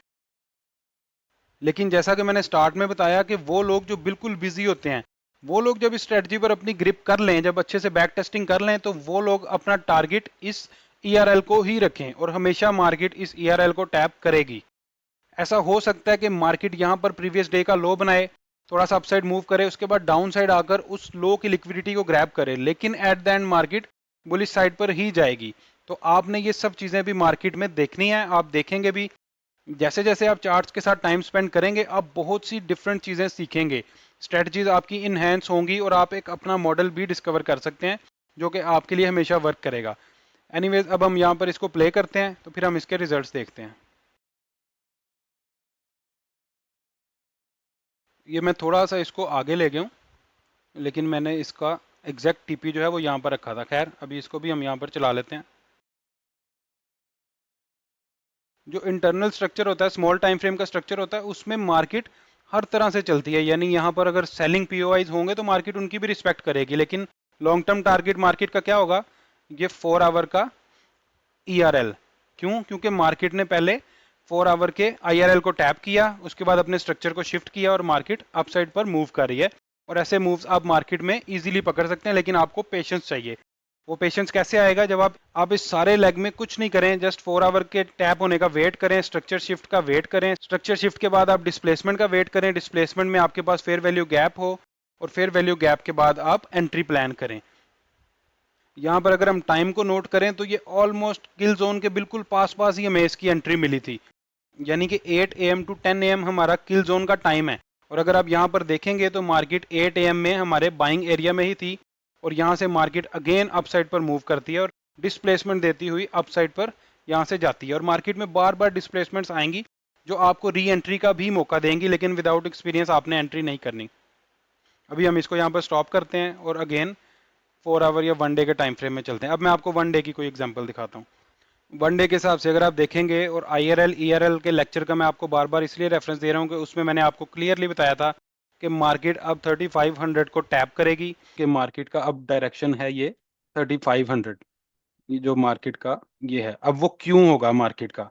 लेकिन जैसा कि मैंने स्टार्ट में बताया कि वो लोग जो बिल्कुल बिजी होते हैं, वो लोग जब इस स्ट्रेटजी पर अपनी ग्रिप कर लें, जब अच्छे से बैक टेस्टिंग कर लें, तो वो लोग अपना टारगेट इस ERL को ही रखें, और हमेशा मार्केट इस ERL को टैप करेगी। ऐसा हो सकता है कि मार्केट यहाँ पर प्रीवियस डे का लो बनाए, थोड़ा सा अपसाइड मूव करे, उसके बाद डाउन साइड आकर उस लो की लिक्विडिटी को ग्रैब करे, लेकिन at the end market bullish side पर ही जाएगी। तो आपने ये सब चीजें भी मार्केट में देखनी है, आप देखेंगे भी। जैसे जैसे आप चार्ट्स के साथ टाइम स्पेंड करेंगे, आप बहुत सी डिफरेंट चीजें सीखेंगे, स्ट्रेटजीज आपकी इनहेंस होंगी और आप एक अपना मॉडल भी डिस्कवर कर सकते हैं जो कि आपके लिए हमेशा वर्क करेगा। एनीवेज, अब हम यहाँ पर इसको प्ले करते हैं, तो फिर हम इसके रिजल्ट्स देखते हैं। ये मैं थोड़ा सा इसको आगे ले गया हूँ, लेकिन मैंने इसका एग्जैक्ट टीपी जो है वो यहाँ पर रखा था। खैर, अभी इसको भी हम यहाँ पर चला लेते हैं। जो इंटरनल स्ट्रक्चर होता है, स्मॉल टाइम फ्रेम का स्ट्रक्चर होता है, उसमें मार्केट हर तरह से चलती है। यानी यहाँ पर अगर सेलिंग पीओआईज होंगे तो मार्केट उनकी भी रिस्पेक्ट करेगी, लेकिन लॉन्ग टर्म टारगेट मार्केट का क्या होगा? ये 4 आवर का ईआरएल। क्यों? क्योंकि मार्केट ने पहले 4 आवर के आईआरएल को टैप किया, उसके बाद अपने स्ट्रक्चर को शिफ्ट किया और मार्केट अपसाइड पर मूव कर रही है। और ऐसे मूव्स आप मार्केट में इजीली पकड़ सकते हैं, लेकिन आपको पेशेंस चाहिए। वो पेशेंस कैसे आएगा? जब आप इस सारे लेग में कुछ नहीं करें, जस्ट 4 आवर के टैप होने का वेट करें, स्ट्रक्चर शिफ्ट का वेट करें, स्ट्रक्चर शिफ्ट के बाद आप डिस्प्लेसमेंट का वेट करें, डिस्प्लेसमेंट में आपके पास फेयर वैल्यू गैप हो, और फेयर वैल्यू गैप के बाद आप एंट्री प्लान करें। यहाँ पर अगर हम टाइम को नोट करें तो ये ऑलमोस्ट किल जोन के बिल्कुल पास पास ही हमें इसकी एंट्री मिली थी। यानी कि 8 AM टू 10 AM हमारा किल जोन का टाइम है। और अगर आप यहाँ पर देखेंगे तो मार्केट 8 AM में हमारे बाइंग एरिया में ही थी, और यहाँ से मार्केट अगेन अपसाइड पर मूव करती है और डिस्प्लेसमेंट देती हुई अपसाइड पर यहाँ से जाती है। और मार्केट में बार बार डिस्प्लेसमेंट्स आएंगी जो आपको री एंट्री का भी मौका देंगी, लेकिन विदाउट एक्सपीरियंस आपने एंट्री नहीं करनी। अभी हम इसको यहाँ पर स्टॉप करते हैं और अगेन 4 आवर या 1 डे के टाइम फ्रेम में चलते हैं। अब मैं आपको 1 डे की कोई एग्जांपल दिखाता हूँ। 1 डे के हिसाब से अगर आप देखेंगे, और आईआरएल ईआरएल के लेक्चर का मैं आपको बार बार इसलिए रेफरेंस दे रहा हूँ कि उसमें मैंने आपको क्लियरली बताया था कि मार्केट अब 3500 को टैप करेगी, कि मार्केट का अब डायरेक्शन है ये 3500। ये जो मार्केट का ये है, अब वो क्यों होगा मार्केट का,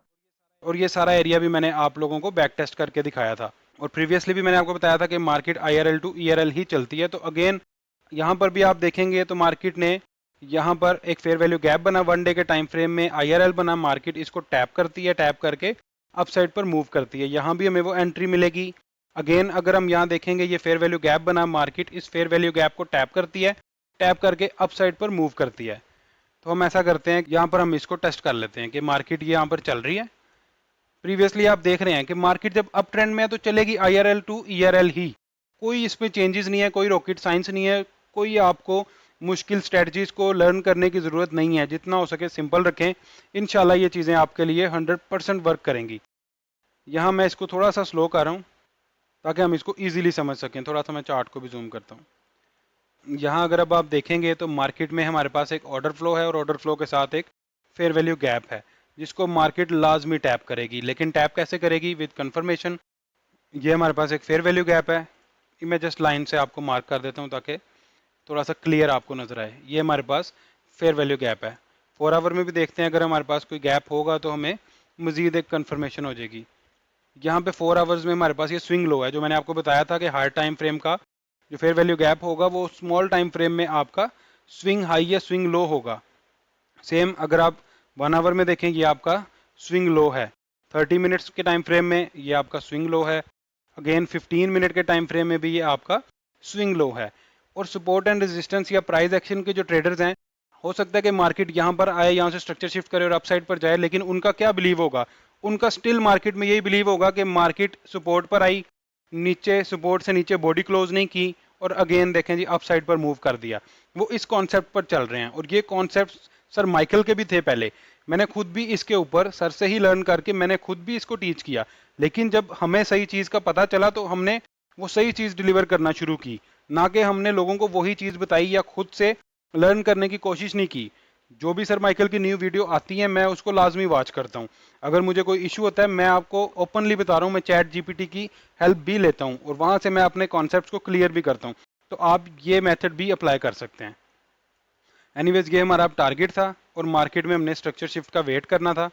और ये सारा एरिया भी मैंने आप लोगों को बैक टेस्ट करके दिखाया था। और प्रीवियसली भी मैंने आपको बताया था कि मार्केट आईआरएल टू ईआरएल ही चलती है। तो अगेन यहाँ पर भी आप देखेंगे तो मार्केट ने यहाँ पर एक फेयर वैल्यू गैप बना, 1 डे के टाइम फ्रेम में आईआरएल बना, मार्केट इसको टैप करती है, टैप करके अपसाइड पर मूव करती है। यहाँ भी हमें वो एंट्री मिलेगी। अगेन अगर हम यहाँ देखेंगे, ये फेयर वैल्यू गैप बना, मार्केट इस फेयर वैल्यू गैप को टैप करती है, टैप करके अपसाइड पर मूव करती है। तो हम ऐसा करते हैं, यहाँ पर हम इसको टेस्ट कर लेते हैं कि मार्केट ये यहाँ पर चल रही है। प्रीवियसली आप देख रहे हैं कि मार्केट जब अप ट्रेंड में है तो चलेगी आईआरएल टू ईआरएल ही, कोई इसमें चेंजेस नहीं है, कोई रॉकेट साइंस नहीं है, कोई आपको मुश्किल स्ट्रेटजीज को लर्न करने की ज़रूरत नहीं है। जितना हो सके सिंपल रखें, इंशाल्लाह ये चीज़ें आपके लिए 100% वर्क करेंगी। यहाँ मैं इसको थोड़ा सा स्लो कर रहा हूँ ताकि हम इसको ईजिली समझ सकें। थोड़ा सा मैं चार्ट को भी जूम करता हूँ। यहाँ अगर अब आप देखेंगे तो मार्केट में हमारे पास एक ऑर्डर फ्लो है, और ऑर्डर फ्लो के साथ एक फेयर वैल्यू गैप है, जिसको मार्केट लाजमी टैप करेगी। लेकिन टैप कैसे करेगी? With confirmation. ये हमारे पास एक फेयर वैल्यू गैप है, मैं जस्ट लाइन से आपको मार्क कर देता हूँ ताकि थोड़ा सा क्लियर आपको नजर आए। ये हमारे पास फेयर वैल्यू गैप है। 4 आवर में भी देखते हैं, अगर हमारे पास कोई गैप होगा तो हमें मजीद एक कंफर्मेशन हो जाएगी। यहाँ पे 4 आवर्स में हमारे पास ये स्विंग लो है, जो मैंने आपको बताया था कि हायर टाइम फ्रेम का जो फेयर वैल्यू गैप होगा वो स्मॉल टाइम फ्रेम में आपका स्विंग हाई या स्विंग लो होगा। सेम अगर आप 1 आवर में देखें, ये आपका स्विंग लो है। 30 मिनट्स के टाइम फ्रेम में ये आपका स्विंग लो है। अगेन 15 मिनट के टाइम फ्रेम में भी ये आपका स्विंग लो है। और सपोर्ट एंड रेजिस्टेंस या प्राइस एक्शन के जो ट्रेडर्स हैं, हो सकता है कि मार्केट यहाँ पर आए, यहाँ से स्ट्रक्चर शिफ्ट करे और अपसाइड पर जाए, लेकिन उनका क्या बिलीव होगा? उनका स्टिल मार्केट में यही बिलीव होगा कि मार्केट सपोर्ट पर आई, नीचे सपोर्ट से नीचे बॉडी क्लोज नहीं की, और अगेन देखें जी अपसाइड पर मूव कर दिया। वो इस कॉन्सेप्ट पर चल रहे हैं, और ये कॉन्सेप्ट सर माइकल के भी थे पहले। मैंने खुद भी इसके ऊपर सर से ही लर्न करके मैंने खुद भी इसको टीच किया। लेकिन जब हमें सही चीज़ का पता चला तो हमने वो सही चीज़ डिलीवर करना शुरू की, ना कि हमने लोगों को वही चीज़ बताई या खुद से लर्न करने की कोशिश नहीं की। जो भी सर माइकल की न्यू वीडियो आती है मैं उसको लाजमी वॉच करता हूँ। अगर मुझे कोई इशू होता है, मैं आपको ओपनली बता रहा हूँ, मैं चैट जीपीटी की हेल्प भी लेता हूँ, और वहाँ से मैं अपने कॉन्सेप्ट्स को क्लियर भी करता हूँ। तो आप ये मेथड भी अप्लाई कर सकते हैं। एनीवेज, ये हमारा टारगेट था, और मार्केट में हमने स्ट्रक्चर शिफ्ट का वेट करना था।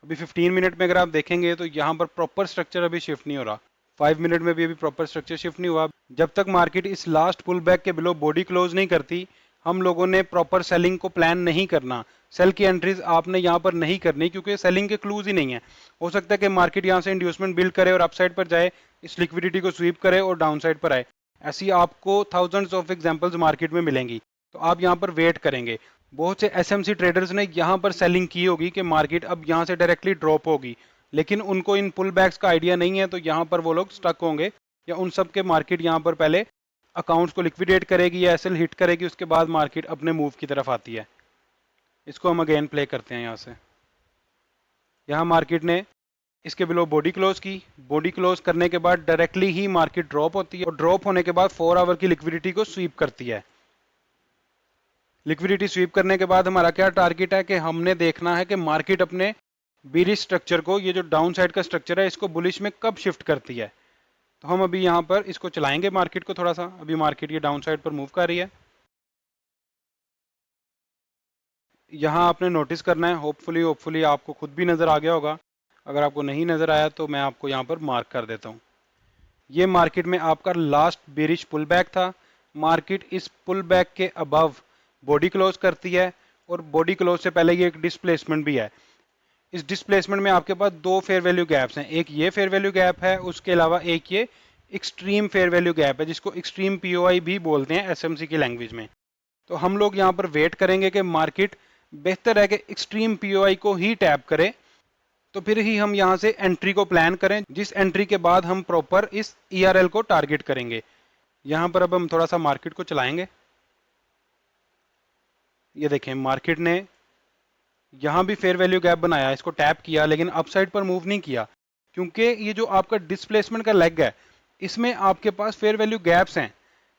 अभी 15 मिनट में अगर आप देखेंगे तो यहाँ पर प्रॉपर स्ट्रक्चर अभी शिफ्ट नहीं हो रहा। 5 मिनट में भी अभी प्रॉपर स्ट्रक्चर शिफ्ट नहीं हुआ। जब तक मार्केट इस लास्ट पुल बैक के बिलो बॉडी क्लोज नहीं करती, हम लोगों ने प्रॉपर सेलिंग को प्लान नहीं करना, सेल की एंट्रीज आपने यहाँ पर नहीं करनी, क्योंकि सेलिंग के क्लूज ही नहीं है। हो सकता है कि मार्केट यहाँ से इंड्यूसमेंट बिल्ड करे और अपसाइड पर जाए, इस लिक्विडिटी को स्वीप करे और डाउन साइड पर आए। ऐसी आपको थाउजेंड्स ऑफ एग्जांपल्स मार्केट में मिलेंगी, तो आप यहाँ पर वेट करेंगे। बहुत से एसएमसी ट्रेडर्स ने यहाँ पर सेलिंग की होगी कि मार्केट अब यहाँ से डायरेक्टली ड्रॉप होगी, लेकिन उनको इन पुल बैक्स का आइडिया नहीं है, तो यहाँ पर वो लोग स्टक होंगे, या उन सब के मार्केट यहाँ पर पहले अकाउंट्स को लिक्विडेट करेगी या एसएल हिट करेगी, उसके बाद मार्केट अपने मूव की तरफ आती है। इसको हम अगेन प्ले करते हैं। यहाँ से यहाँ मार्केट ने इसके बिलो बॉडी क्लोज की, बॉडी क्लोज करने के बाद डायरेक्टली ही मार्केट ड्रॉप होती है, और ड्रॉप होने के बाद 4 आवर की लिक्विडिटी को स्वीप करती है। लिक्विडिटी स्वीप करने के बाद हमारा क्या टारगेट है कि हमने देखना है कि मार्केट अपने बीरिश स्ट्रक्चर को, ये जो डाउन साइड का स्ट्रक्चर है, इसको बुलिश में कब शिफ्ट करती है। तो हम अभी यहाँ पर इसको चलाएंगे मार्केट को थोड़ा सा। अभी मार्केट ये डाउन साइड पर मूव कर रही है। यहाँ आपने नोटिस करना है, होपफुली आपको खुद भी नज़र आ गया होगा। अगर आपको नहीं नज़र आया तो मैं आपको यहाँ पर मार्क कर देता हूँ। ये मार्केट में आपका लास्ट बेरिश पुल बैक था। मार्केट इस पुल बैक के अबव बॉडी क्लोज करती है, और बॉडी क्लोज से पहले ये एक डिस्प्लेसमेंट भी है। इस डिस्प्लेसमेंट में आपके पास दो फेयर वैल्यू गैप्स हैं, एक ये फेयर वैल्यू गैप है, उसके अलावा एक ये एक्सट्रीम फेयर वैल्यू गैप है, जिसको एक्सट्रीम पीओआई भी बोलते हैं एसएमसी की लैंग्वेज में। तो हम लोग यहाँ पर वेट करेंगे कि मार्केट बेहतर है कि एक्सट्रीम पीओआई को ही टैप करे, तो फिर ही हम यहाँ से एंट्री को प्लान करें, जिस एंट्री के बाद हम प्रॉपर इस ईआरएल को टारगेट करेंगे। यहाँ पर अब हम थोड़ा सा मार्केट को चलाएंगे। ये देखें, मार्केट ने यहाँ भी फेयर वैल्यू गैप बनाया, इसको टैप किया, लेकिन अपसाइड पर मूव नहीं किया, क्योंकि ये जो आपका डिस्प्लेसमेंट का लेग है, इसमें आपके पास फेयर वैल्यू गैप्स हैं।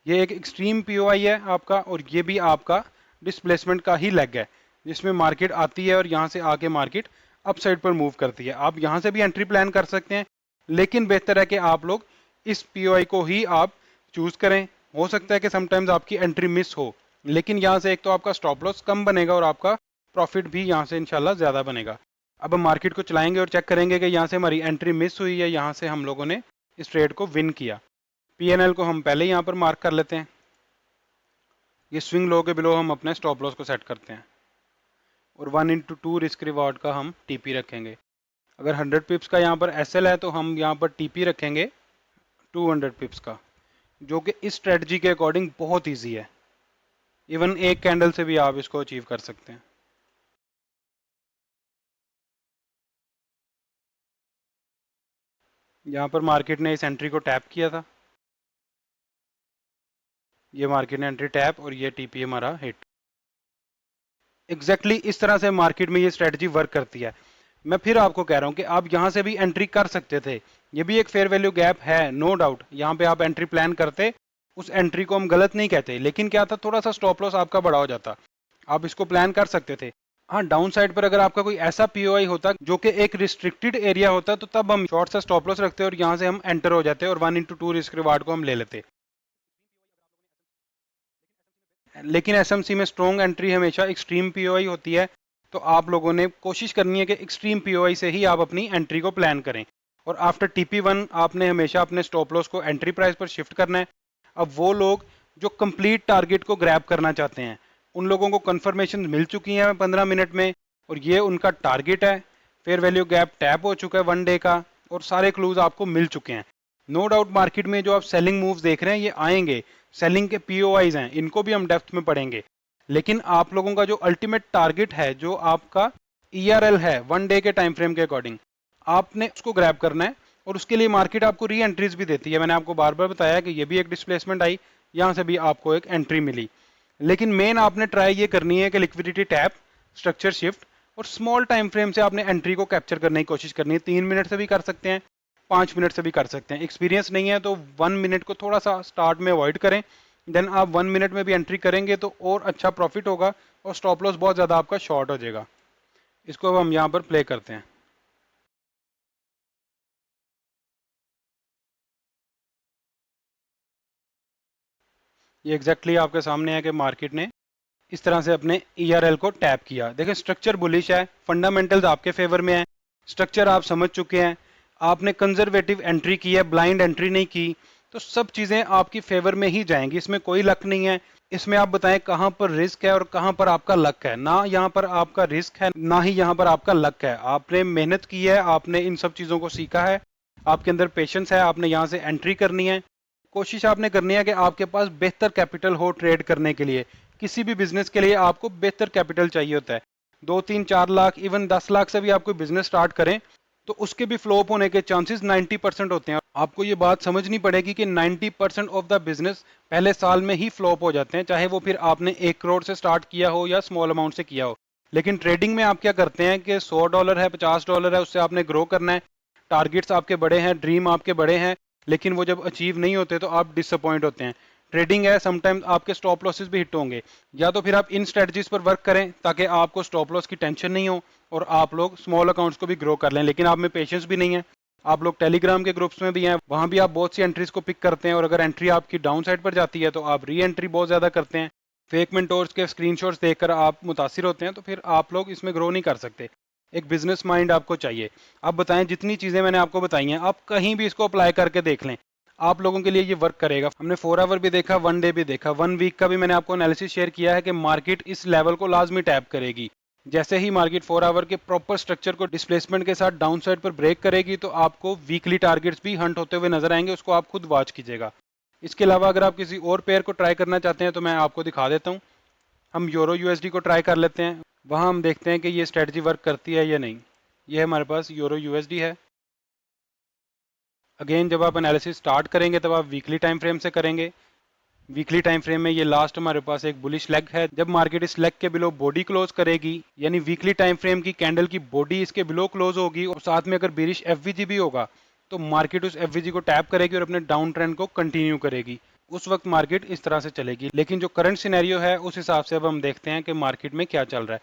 ये एक एक्सट्रीम पीओआई है आपका, और ये भी आपका डिस्प्लेसमेंट का ही लेग है, जिसमें मार्केट आती है और यहाँ से आके मार्केट अपसाइड पर मूव करती है। आप यहाँ से भी एंट्री प्लान कर सकते हैं, लेकिन बेहतर है कि आप लोग इस पीओआई को ही आप चूज करें। हो सकता है कि समटाइम्स आपकी एंट्री मिस हो, लेकिन यहाँ से एक तो आपका स्टॉप लॉस कम बनेगा और आपका प्रॉफिट भी यहाँ से इंशाल्लाह ज़्यादा बनेगा। अब हम मार्केट को चलाएंगे और चेक करेंगे कि यहाँ से हमारी एंट्री मिस हुई है, यहाँ से हम लोगों ने इस ट्रेड को विन किया। पीएनएल को हम पहले यहाँ पर मार्क कर लेते हैं। ये स्विंग लो के बिलो हम अपने स्टॉप लॉस को सेट करते हैं, और 1/2 रिस्क रिवॉर्ड का हम टीपी रखेंगे। अगर 100 पिप्स का यहाँ पर एसएल है तो हम यहाँ पर टीपी रखेंगे 200 पिप्स का, जो कि इस स्ट्रेटजी के अकॉर्डिंग बहुत ईजी है। इवन एक कैंडल से भी आप इसको अचीव कर सकते हैं। यहाँ पर मार्केट ने इस एंट्री को टैप किया था, ये मार्केट ने एंट्री टैप, और ये टीपी हमारा हिट। एग्जैक्टली इस तरह से मार्केट में ये स्ट्रेटजी वर्क करती है। मैं फिर आपको कह रहा हूँ कि आप यहाँ से भी एंट्री कर सकते थे, ये भी एक फेयर वैल्यू गैप है, नो डाउट। यहाँ पे आप एंट्री प्लान करते, उस एंट्री को हम गलत नहीं कहते, लेकिन क्या था, थोड़ा सा स्टॉप लॉस आपका बड़ा हो जाता। आप इसको प्लान कर सकते थे। हाँ, डाउन साइड पर अगर आपका कोई ऐसा पीओआई होता जो कि एक रिस्ट्रिक्टेड एरिया होता, तो तब हम शॉर्ट सा स्टॉप लॉस रखते और यहाँ से हम एंटर हो जाते और 1/2 रिस्क रिवार्ड को हम ले लेते। लेकिन एसएमसी में स्ट्रॉन्ग एंट्री हमेशा एक्सट्रीम पीओआई होती है, तो आप लोगों ने कोशिश करनी है कि एक्सट्रीम पीओआई से ही आप अपनी एंट्री को प्लान करें। और आफ्टर टीपी1 आपने हमेशा अपने स्टॉप लॉस को एंट्री प्राइस पर शिफ्ट करना है। अब वो लोग जो कंप्लीट टारगेट को ग्रैब करना चाहते हैं, उन लोगों को कंफर्मेशन मिल चुकी है 15 मिनट में, और ये उनका टारगेट है। फेयर वैल्यू गैप टैप हो चुका है 1 डे का, और सारे क्लूज आपको मिल चुके हैं। नो डाउट मार्केट में जो आप सेलिंग मूव्स देख रहे हैं ये आएंगे, सेलिंग के पीओआईज हैं, इनको भी हम डेप्थ में पढ़ेंगे। लेकिन आप लोगों का जो अल्टीमेट टारगेट है, जो आपका ईआरएल है 1 डे के टाइम फ्रेम के अकॉर्डिंग, आपने उसको ग्रैब करना है। और उसके लिए मार्केट आपको री एंट्रीज भी देती है। मैंने आपको बार बार बताया कि ये भी एक डिस्प्लेसमेंट आई, यहाँ से भी आपको एक एंट्री मिली। लेकिन मेन आपने ट्राई ये करनी है कि लिक्विडिटी टैप, स्ट्रक्चर शिफ्ट, और स्मॉल टाइम फ्रेम से आपने एंट्री को कैप्चर करने की कोशिश करनी है। 3 मिनट से भी कर सकते हैं, 5 मिनट से भी कर सकते हैं। एक्सपीरियंस नहीं है तो 1 मिनट को थोड़ा सा स्टार्ट में अवॉइड करें, देन आप 1 मिनट में भी एंट्री करेंगे तो और अच्छा प्रॉफिट होगा, और स्टॉप लॉस बहुत ज़्यादा आपका शॉर्ट हो जाएगा। इसको अब हम यहाँ पर प्ले करते हैं। ये एग्जैक्टली आपके सामने है कि मार्केट ने इस तरह से अपने ईआरएल को टैप किया। देखें, स्ट्रक्चर बुलिश है, फंडामेंटल्स आपके फेवर में है, स्ट्रक्चर आप समझ चुके हैं, आपने कंजर्वेटिव एंट्री की है, ब्लाइंड एंट्री नहीं की, तो सब चीज़ें आपकी फेवर में ही जाएंगी, इसमें कोई लक नहीं है। इसमें आप बताएं कहाँ पर रिस्क है और कहाँ पर आपका लक है। ना यहाँ पर आपका रिस्क है, ना ही यहाँ पर आपका लक है। आपने मेहनत की है, आपने इन सब चीज़ों को सीखा है, आपके अंदर पेशेंस है, आपने यहाँ से एंट्री करनी है। कोशिश आपने करनी है कि आपके पास बेहतर कैपिटल हो ट्रेड करने के लिए। किसी भी बिजनेस के लिए आपको बेहतर कैपिटल चाहिए होता है। 2 3 4 लाख, इवन 10 लाख से भी आप कोई बिजनेस स्टार्ट करें तो उसके भी फ्लॉप होने के चांसेस 90% होते हैं। आपको ये बात समझनी पड़ेगी कि 90% ऑफ द बिजनेस पहले साल में ही फ्लॉप हो जाते हैं, चाहे वो फिर आपने 1 करोड़ से स्टार्ट किया हो या स्मॉल अमाउंट से किया हो। लेकिन ट्रेडिंग में आप क्या करते हैं कि $100 है, $50 है, उससे आपने ग्रो करना है। टारगेट्स आपके बड़े हैं, ड्रीम आपके बड़े हैं, लेकिन वो जब अचीव नहीं होते तो आप डिसअपॉइंट होते हैं। ट्रेडिंग है, समटाइम्स आपके स्टॉप लॉसेस भी हिट होंगे। या तो फिर आप इन स्ट्रेटजीज पर वर्क करें ताकि आपको स्टॉप लॉस की टेंशन नहीं हो और आप लोग स्मॉल अकाउंट्स को भी ग्रो कर लें। लेकिन आप में पेशेंस भी नहीं है। आप लोग टेलीग्राम के ग्रुप्स में भी हैं, वहां भी आप बहुत सी एंट्रीज को पिक करते हैं और अगर एंट्री आपकी डाउन साइड पर जाती है तो आप री एंट्री बहुत ज़्यादा करते हैं। फेक मेंटोर्स के स्क्रीनशॉट्स देखकर आप मुतासिर होते हैं, तो फिर आप लोग इसमें ग्रो नहीं कर सकते। एक बिजनेस माइंड आपको चाहिए। आप बताएं, जितनी चीज़ें मैंने आपको बताई हैं आप कहीं भी इसको अप्लाई करके देख लें, आप लोगों के लिए ये वर्क करेगा। हमने 4 आवर भी देखा, 1 डे भी देखा, 1 वीक का भी मैंने आपको एनालिसिस शेयर किया है कि मार्केट इस लेवल को लाजमी टैप करेगी। जैसे ही मार्केट 4 आवर के प्रॉपर स्ट्रक्चर को डिस्प्लेसमेंट के साथ डाउन साइड पर ब्रेक करेगी तो आपको वीकली टारगेट्स भी हंट होते हुए नजर आएंगे, उसको आप खुद वॉच कीजिएगा। इसके अलावा अगर आप किसी और पेयर को ट्राई करना चाहते हैं तो मैं आपको दिखा देता हूँ। हम यूरो यूएसडी को ट्राई कर लेते हैं, वहाँ हम देखते हैं कि ये स्ट्रेटजी वर्क करती है या नहीं। ये हमारे पास यूरो यूएसडी है। अगेन जब आप एनालिसिस स्टार्ट करेंगे तब आप वीकली टाइम फ्रेम से करेंगे। वीकली टाइम फ्रेम में ये लास्ट हमारे पास एक बुलिश लेग है। जब मार्केट इस लेग के बिलो बॉडी क्लोज करेगी, यानी वीकली टाइम फ्रेम की कैंडल की बॉडी इसके बिलो क्लोज होगी और साथ में अगर बेरिश एफवीजी भी होगा तो मार्केट उस एफवीजी को टैप करेगी और अपने डाउन ट्रेंड को कंटिन्यू करेगी। उस वक्त मार्केट इस तरह से चलेगी। लेकिन जो करंट सिनेरियो है उस हिसाब से अब हम देखते हैं कि मार्केट में क्या चल रहा है।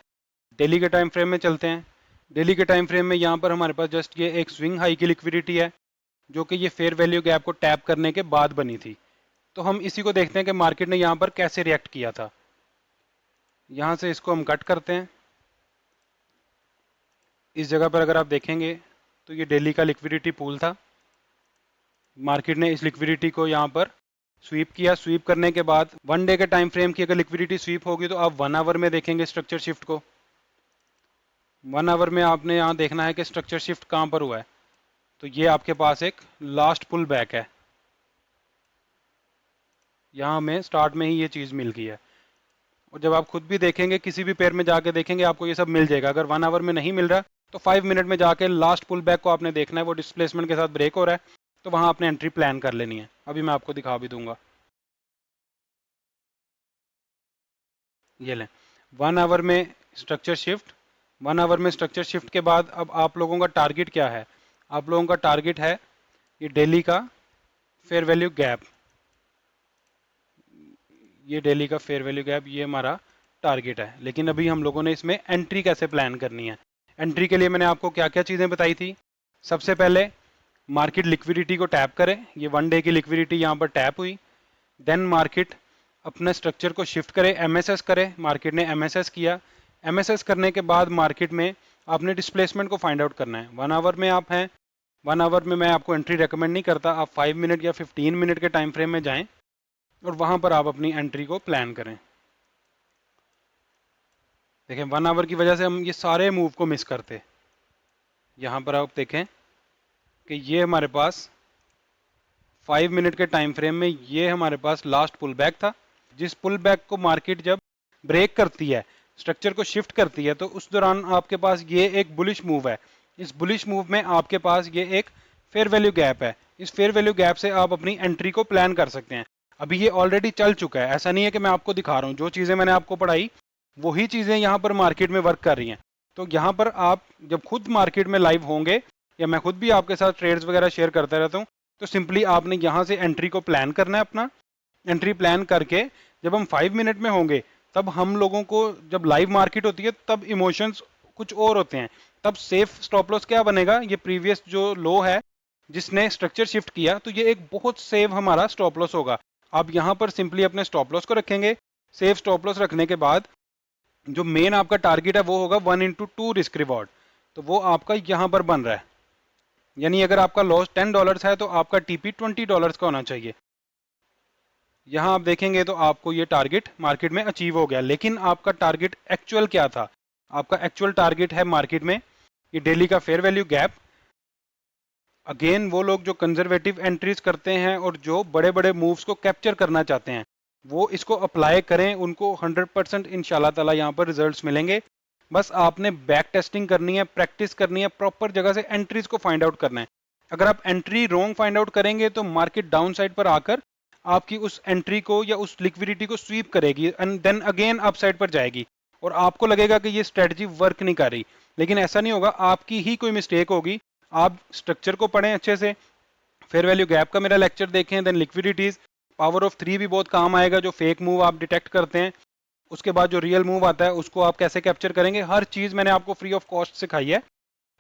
डेली के टाइम फ्रेम में चलते हैं। डेली के टाइम फ्रेम में यहाँ पर हमारे पास जस्ट ये एक स्विंग हाई की लिक्विडिटी है जो कि ये फेयर वैल्यू गैप को टैप करने के बाद बनी थी। तो हम इसी को देखते हैं कि मार्केट ने यहाँ पर कैसे रिएक्ट किया था। यहाँ से इसको हम कट करते हैं। इस जगह पर अगर आप देखेंगे तो ये डेली का लिक्विडिटी पूल था। मार्केट ने इस लिक्विडिटी को यहाँ पर स्वीप किया। स्वीप करने के बाद 1 डे के टाइम फ्रेम की अगर लिक्विडिटी स्वीप होगी तो आप 1 आवर में देखेंगे स्ट्रक्चर शिफ्ट को। 1 आवर में आपने यहाँ देखना है कि स्ट्रक्चर शिफ्ट कहाँ पर हुआ है। तो ये आपके पास एक लास्ट पुल बैक है। यहाँ हमें स्टार्ट में ही ये चीज़ मिल गई है और जब आप खुद भी देखेंगे किसी भी पेयर में जाके देखेंगे आपको ये सब मिल जाएगा। अगर 1 आवर में नहीं मिल रहा तो 5 मिनट में जाके लास्ट पुल बैक को आपने देखना है, वो डिस्प्लेसमेंट के साथ ब्रेक हो रहा है तो वहाँ आपने एंट्री प्लान कर लेनी है। अभी मैं आपको दिखा भी दूंगा। ये लें 1 आवर में स्ट्रक्चर शिफ्ट। 1 आवर में स्ट्रक्चर शिफ्ट के बाद अब आप लोगों का टारगेट क्या है। आप लोगों का टारगेट है ये डेली का फेयर वैल्यू गैप। ये डेली का फेयर वैल्यू गैप ये हमारा टारगेट है। लेकिन अभी हम लोगों ने इसमें एंट्री कैसे प्लान करनी है। एंट्री के लिए मैंने आपको क्या क्या चीज़ें बताई थी। सबसे पहले मार्केट लिक्विडिटी को टैप करे। ये 1 डे की लिक्विडिटी यहाँ पर टैप हुई। देन मार्केट अपने स्ट्रक्चर को शिफ्ट करे, एमएसएस करे। मार्केट ने एमएसएस किया। एमएसएस करने के बाद मार्केट में आपने डिस्प्लेसमेंट को फाइंड आउट करना है। 1 आवर में आप हैं। 1 आवर में मैं आपको एंट्री रेकमेंड नहीं करता। आप 5 मिनट या 15 मिनट के टाइम फ्रेम में जाएं और वहां पर आप अपनी एंट्री को प्लान करें। देखें 1 आवर की वजह से हम ये सारे मूव को मिस करते। यहाँ पर आप देखें कि ये हमारे पास 5 मिनट के टाइम फ्रेम में ये हमारे पास लास्ट पुल बैक था। जिस पुल बैक को मार्केट जब ब्रेक करती है, स्ट्रक्चर को शिफ्ट करती है, तो उस दौरान आपके पास ये एक बुलिश मूव है। इस बुलिश मूव में आपके पास ये एक फेयर वैल्यू गैप है। इस फेयर वैल्यू गैप से आप अपनी एंट्री को प्लान कर सकते हैं। अभी ये ऑलरेडी चल चुका है, ऐसा नहीं है कि मैं आपको दिखा रहा हूँ। जो चीज़ें मैंने आपको पढ़ाई वही चीज़ें यहाँ पर मार्केट में वर्क कर रही हैं। तो यहाँ पर आप जब खुद मार्केट में लाइव होंगे या मैं खुद भी आपके साथ ट्रेड्स वगैरह शेयर करता रहता हूँ, तो सिंपली आपने यहाँ से एंट्री को प्लान करना है। अपना एंट्री प्लान करके जब हम 5 मिनट में होंगे तब हम लोगों को, जब लाइव मार्केट होती है तब इमोशंस कुछ और होते हैं। तब सेफ स्टॉप लॉस क्या बनेगा, ये प्रीवियस जो लो है जिसने स्ट्रक्चर शिफ्ट किया, तो ये एक बहुत सेफ हमारा स्टॉप लॉस होगा। आप यहाँ पर सिंपली अपने स्टॉप लॉस को रखेंगे। सेफ स्टॉप लॉस रखने के बाद जो मेन आपका टारगेट है वो होगा 1 into 2 रिस्क रिवॉर्ड। तो वो आपका यहाँ पर बन रहा है। यानी अगर आपका लॉस $10 है तो आपका टीपी $20 का होना चाहिए। यहाँ आप देखेंगे तो आपको ये टारगेट मार्केट में अचीव हो गया, लेकिन आपका टारगेट एक्चुअल क्या था? आपका एक्चुअल टारगेट है मार्केट में ये डेली का फेयर वैल्यू गैप। अगेन वो लोग जो कंजर्वेटिव एंट्रीज करते हैं और जो बड़े बड़े मूव्स को कैप्चर करना चाहते हैं, वो इसको अप्लाई करें, उनको 100% इंशाल्लाह ताला यहाँ पर रिजल्ट्स मिलेंगे। बस आपने बैक टेस्टिंग करनी है, प्रैक्टिस करनी है, प्रॉपर जगह से एंट्रीज को फाइंड आउट करना है। अगर आप एंट्री रॉन्ग फाइंड आउट करेंगे तो मार्केट डाउन साइड पर आकर आपकी उस एंट्री को या उस लिक्विडिटी को स्वीप करेगी and then again up side पर जाएगी और आपको लगेगा कि ये स्ट्रेटजी वर्क नहीं कर रही। लेकिन ऐसा नहीं होगा, आपकी ही कोई मिस्टेक होगी। आप स्ट्रक्चर को पढ़ें अच्छे से, फेयर वैल्यू गैप का मेरा लेक्चर देखें, देन लिक्विडिटीज, पावर ऑफ 3 भी बहुत काम आएगा, जो फेक मूव आप डिटेक्ट करते हैं। उसके बाद जो रियल मूव आता है उसको आप कैसे कैप्चर करेंगे, हर चीज मैंने आपको फ्री ऑफ कॉस्ट सिखाई है।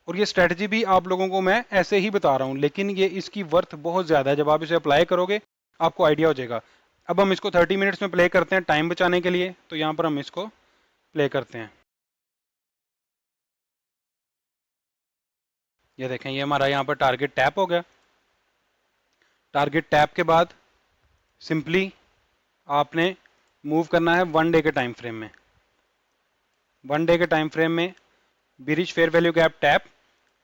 और ये स्ट्रेटजी भी आप लोगों को मैं ऐसे ही बता रहा हूँ, लेकिन ये इसकी वर्थ बहुत ज्यादा है। जब आप इसे अप्लाई करोगे आपको आइडिया हो जाएगा। अब हम इसको 30 मिनट्स में प्ले करते हैं टाइम बचाने के लिए, तो यहाँ पर हम इसको प्ले करते हैं। ये देखें, ये हमारा यहाँ पर टारगेट टैप हो गया। टारगेट टैप के बाद सिंपली आपने मूव करना है 1 डे के टाइम फ्रेम में। 1 डे के टाइम फ्रेम में bearish fair value gap tap,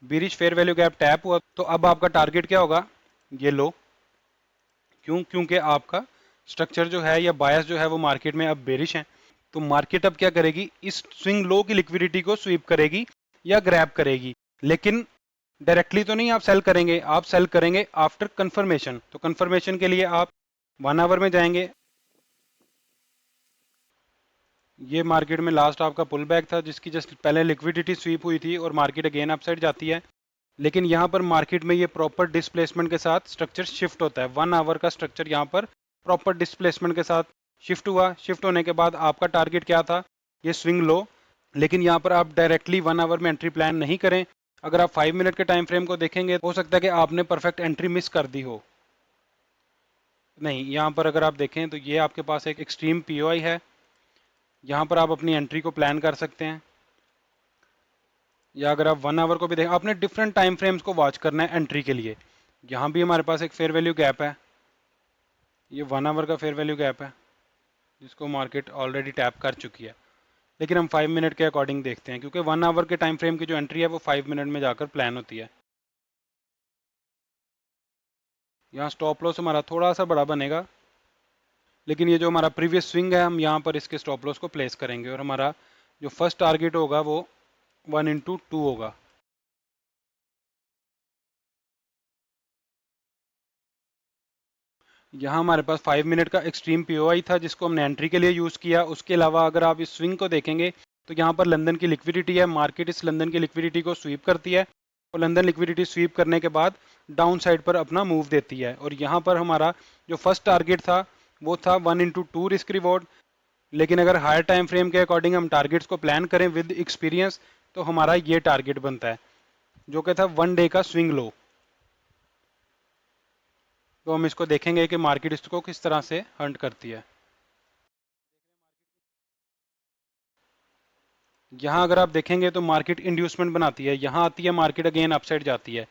bearish fair value gap tap हुआ तो अब आपका टारगेट क्या होगा? ये लो। क्यों? क्योंकि आपका स्ट्रक्चर जो है या बायस जो है वो मार्केट में अब बेरिश है। तो मार्केट अब क्या करेगी? इस स्विंग लो की लिक्विडिटी को स्वीप करेगी या ग्रैब करेगी, लेकिन डायरेक्टली तो नहीं आप सेल करेंगे, आप सेल करेंगे आफ्टर कंफर्मेशन। तो कंफर्मेशन के लिए आप 1 आवर में जाएंगे। ये मार्केट में लास्ट आपका पुल बैक था जिसकी जस्ट पहले लिक्विडिटी स्वीप हुई थी और मार्केट अगेन अपसाइड जाती है। लेकिन यहाँ पर मार्केट में ये प्रॉपर डिस्प्लेसमेंट के साथ स्ट्रक्चर शिफ्ट होता है। 1 आवर का स्ट्रक्चर यहाँ पर प्रॉपर डिस्प्लेसमेंट के साथ शिफ्ट हुआ। शिफ्ट होने के बाद आपका टारगेट क्या था? ये स्विंग लो। लेकिन यहाँ पर आप डायरेक्टली 1 आवर में एंट्री प्लान नहीं करें। अगर आप 5 मिनट के टाइम फ्रेम को देखेंगे हो सकता है कि आपने परफेक्ट एंट्री मिस कर दी हो। नहीं, यहाँ पर अगर आप देखें तो ये आपके पास एक एक्सट्रीम पीओआई है। यहाँ पर आप अपनी एंट्री को प्लान कर सकते हैं, या अगर आप 1 आवर को भी देखें, आपने डिफरेंट टाइम फ्रेम्स को वॉच करना है एंट्री के लिए। यहाँ भी हमारे पास एक फेयर वैल्यू गैप है, ये 1 आवर का फेयर वैल्यू गैप है जिसको मार्केट ऑलरेडी टैप कर चुकी है। लेकिन हम 5 मिनट के अकॉर्डिंग देखते हैं, क्योंकि 1 आवर के टाइम फ्रेम की जो एंट्री है वो 5 मिनट में जाकर प्लान होती है। यहाँ स्टॉप लॉस हमारा थोड़ा सा बड़ा बनेगा, लेकिन ये जो हमारा प्रीवियस स्विंग है हम यहाँ पर इसके स्टॉप लॉस को प्लेस करेंगे और हमारा जो फर्स्ट टारगेट होगा वो 1/2 होगा। यहाँ हमारे पास 5 मिनट का एक्सट्रीम पीओआई था जिसको हमने एंट्री के लिए यूज़ किया। उसके अलावा अगर आप इस स्विंग को देखेंगे तो यहाँ पर लंदन की लिक्विडिटी है, मार्केट इस लंदन की लिक्विडिटी को स्वीप करती है और लंदन लिक्विडिटी स्वीप करने के बाद डाउन साइड पर अपना मूव देती है। और यहाँ पर हमारा जो फर्स्ट टारगेट था वो था 1/2 रिस्क रिवॉर्ड। लेकिन अगर हायर टाइम फ्रेम के अकॉर्डिंग हम टारगेट्स को प्लान करें विद एक्सपीरियंस तो हमारा ये टारगेट बनता है जो कि था 1 डे का स्विंग लो। तो हम इसको देखेंगे कि मार्केट इसको किस तरह से हंट करती है। यहाँ अगर आप देखेंगे तो मार्केट इंड्यूसमेंट बनाती है, यहाँ आती है मार्केट अगेन अपसाइड जाती है।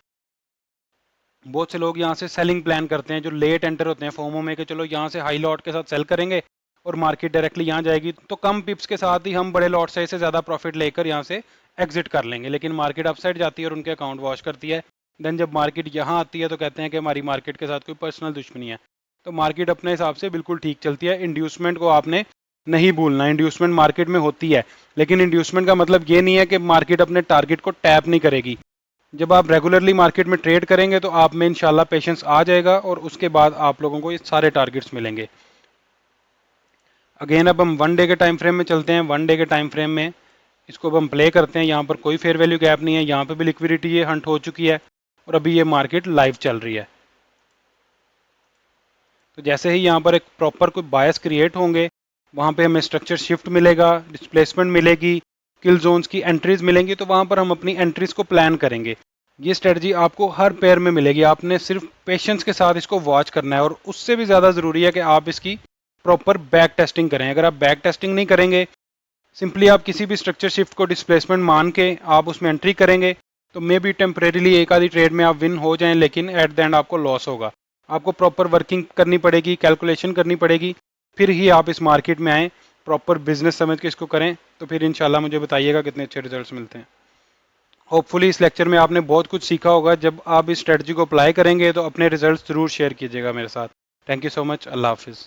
बहुत से लोग यहाँ से सेलिंग प्लान करते हैं जो लेट एंटर होते हैं फोमो में कि चलो यहाँ से हाई लॉट के साथ सेल करेंगे और मार्केट डायरेक्टली यहाँ जाएगी तो कम पिप्स के साथ ही हम बड़े लॉट साइज से ज़्यादा प्रॉफिट लेकर यहाँ से एग्जिट कर लेंगे। लेकिन मार्केट अपसाइड जाती है और उनके अकाउंट वॉश करती है। देन जब मार्केट यहाँ आती है तो कहते हैं कि हमारी मार्केट के साथ कोई पर्सनल दुश्मनी है। तो मार्केट अपने हिसाब से बिल्कुल ठीक चलती है। इंड्यूसमेंट को आपने नहीं भूलना। इंड्यूसमेंट मार्केट में होती है, लेकिन इंड्यूसमेंट का मतलब ये नहीं है कि मार्केट अपने टारगेट को टैप नहीं करेगी। जब आप रेगुलरली मार्केट में ट्रेड करेंगे तो आप में इंशाल्लाह पेशेंस आ जाएगा और उसके बाद आप लोगों को ये सारे टारगेट्स मिलेंगे। अगेन अब हम 1 डे के टाइम फ्रेम में चलते हैं। 1 डे के टाइम फ्रेम में इसको अब हम प्ले करते हैं। यहाँ पर कोई फेयर वैल्यू गैप नहीं है, यहाँ पे भी लिक्विडिटी ये हंट हो चुकी है और अभी ये मार्केट लाइव चल रही है। तो जैसे ही यहाँ पर एक प्रॉपर कोई बायस क्रिएट होंगे वहाँ पे हमें स्ट्रक्चर शिफ्ट मिलेगा, डिस्प्लेसमेंट मिलेगी, किल जोन्स की एंट्रीज मिलेंगी, तो वहाँ पर हम अपनी एंट्रीज को प्लान करेंगे। ये स्ट्रेटजी आपको हर पेयर में मिलेगी। आपने सिर्फ पेशेंस के साथ इसको वॉच करना है और उससे भी ज़्यादा ज़रूरी है कि आप इसकी प्रॉपर बैक टेस्टिंग करें। अगर आप बैक टेस्टिंग नहीं करेंगे, सिंपली आप किसी भी स्ट्रक्चर शिफ्ट को डिस्प्लेसमेंट मान के आप उसमें एंट्री करेंगे तो मे बी टेम्परेरीली एक आधी ट्रेड में आप विन हो जाएं, लेकिन एट द एंड आपको लॉस होगा। आपको प्रॉपर वर्किंग करनी पड़ेगी, कैलकुलेशन करनी पड़ेगी, फिर ही आप इस मार्केट में आएँ, प्रॉपर बिजनेस समझ के इसको करें, तो फिर इंशाल्लाह मुझे बताइएगा कितने अच्छे रिजल्ट्स मिलते हैं। होपफुली इस लेक्चर में आपने बहुत कुछ सीखा होगा। जब आप इस स्ट्रेटजी को अप्लाई करेंगे तो अपने रिजल्ट्स ज़रूर शेयर कीजिएगा मेरे साथ। Thank you so much. अल्लाह हाफिज़।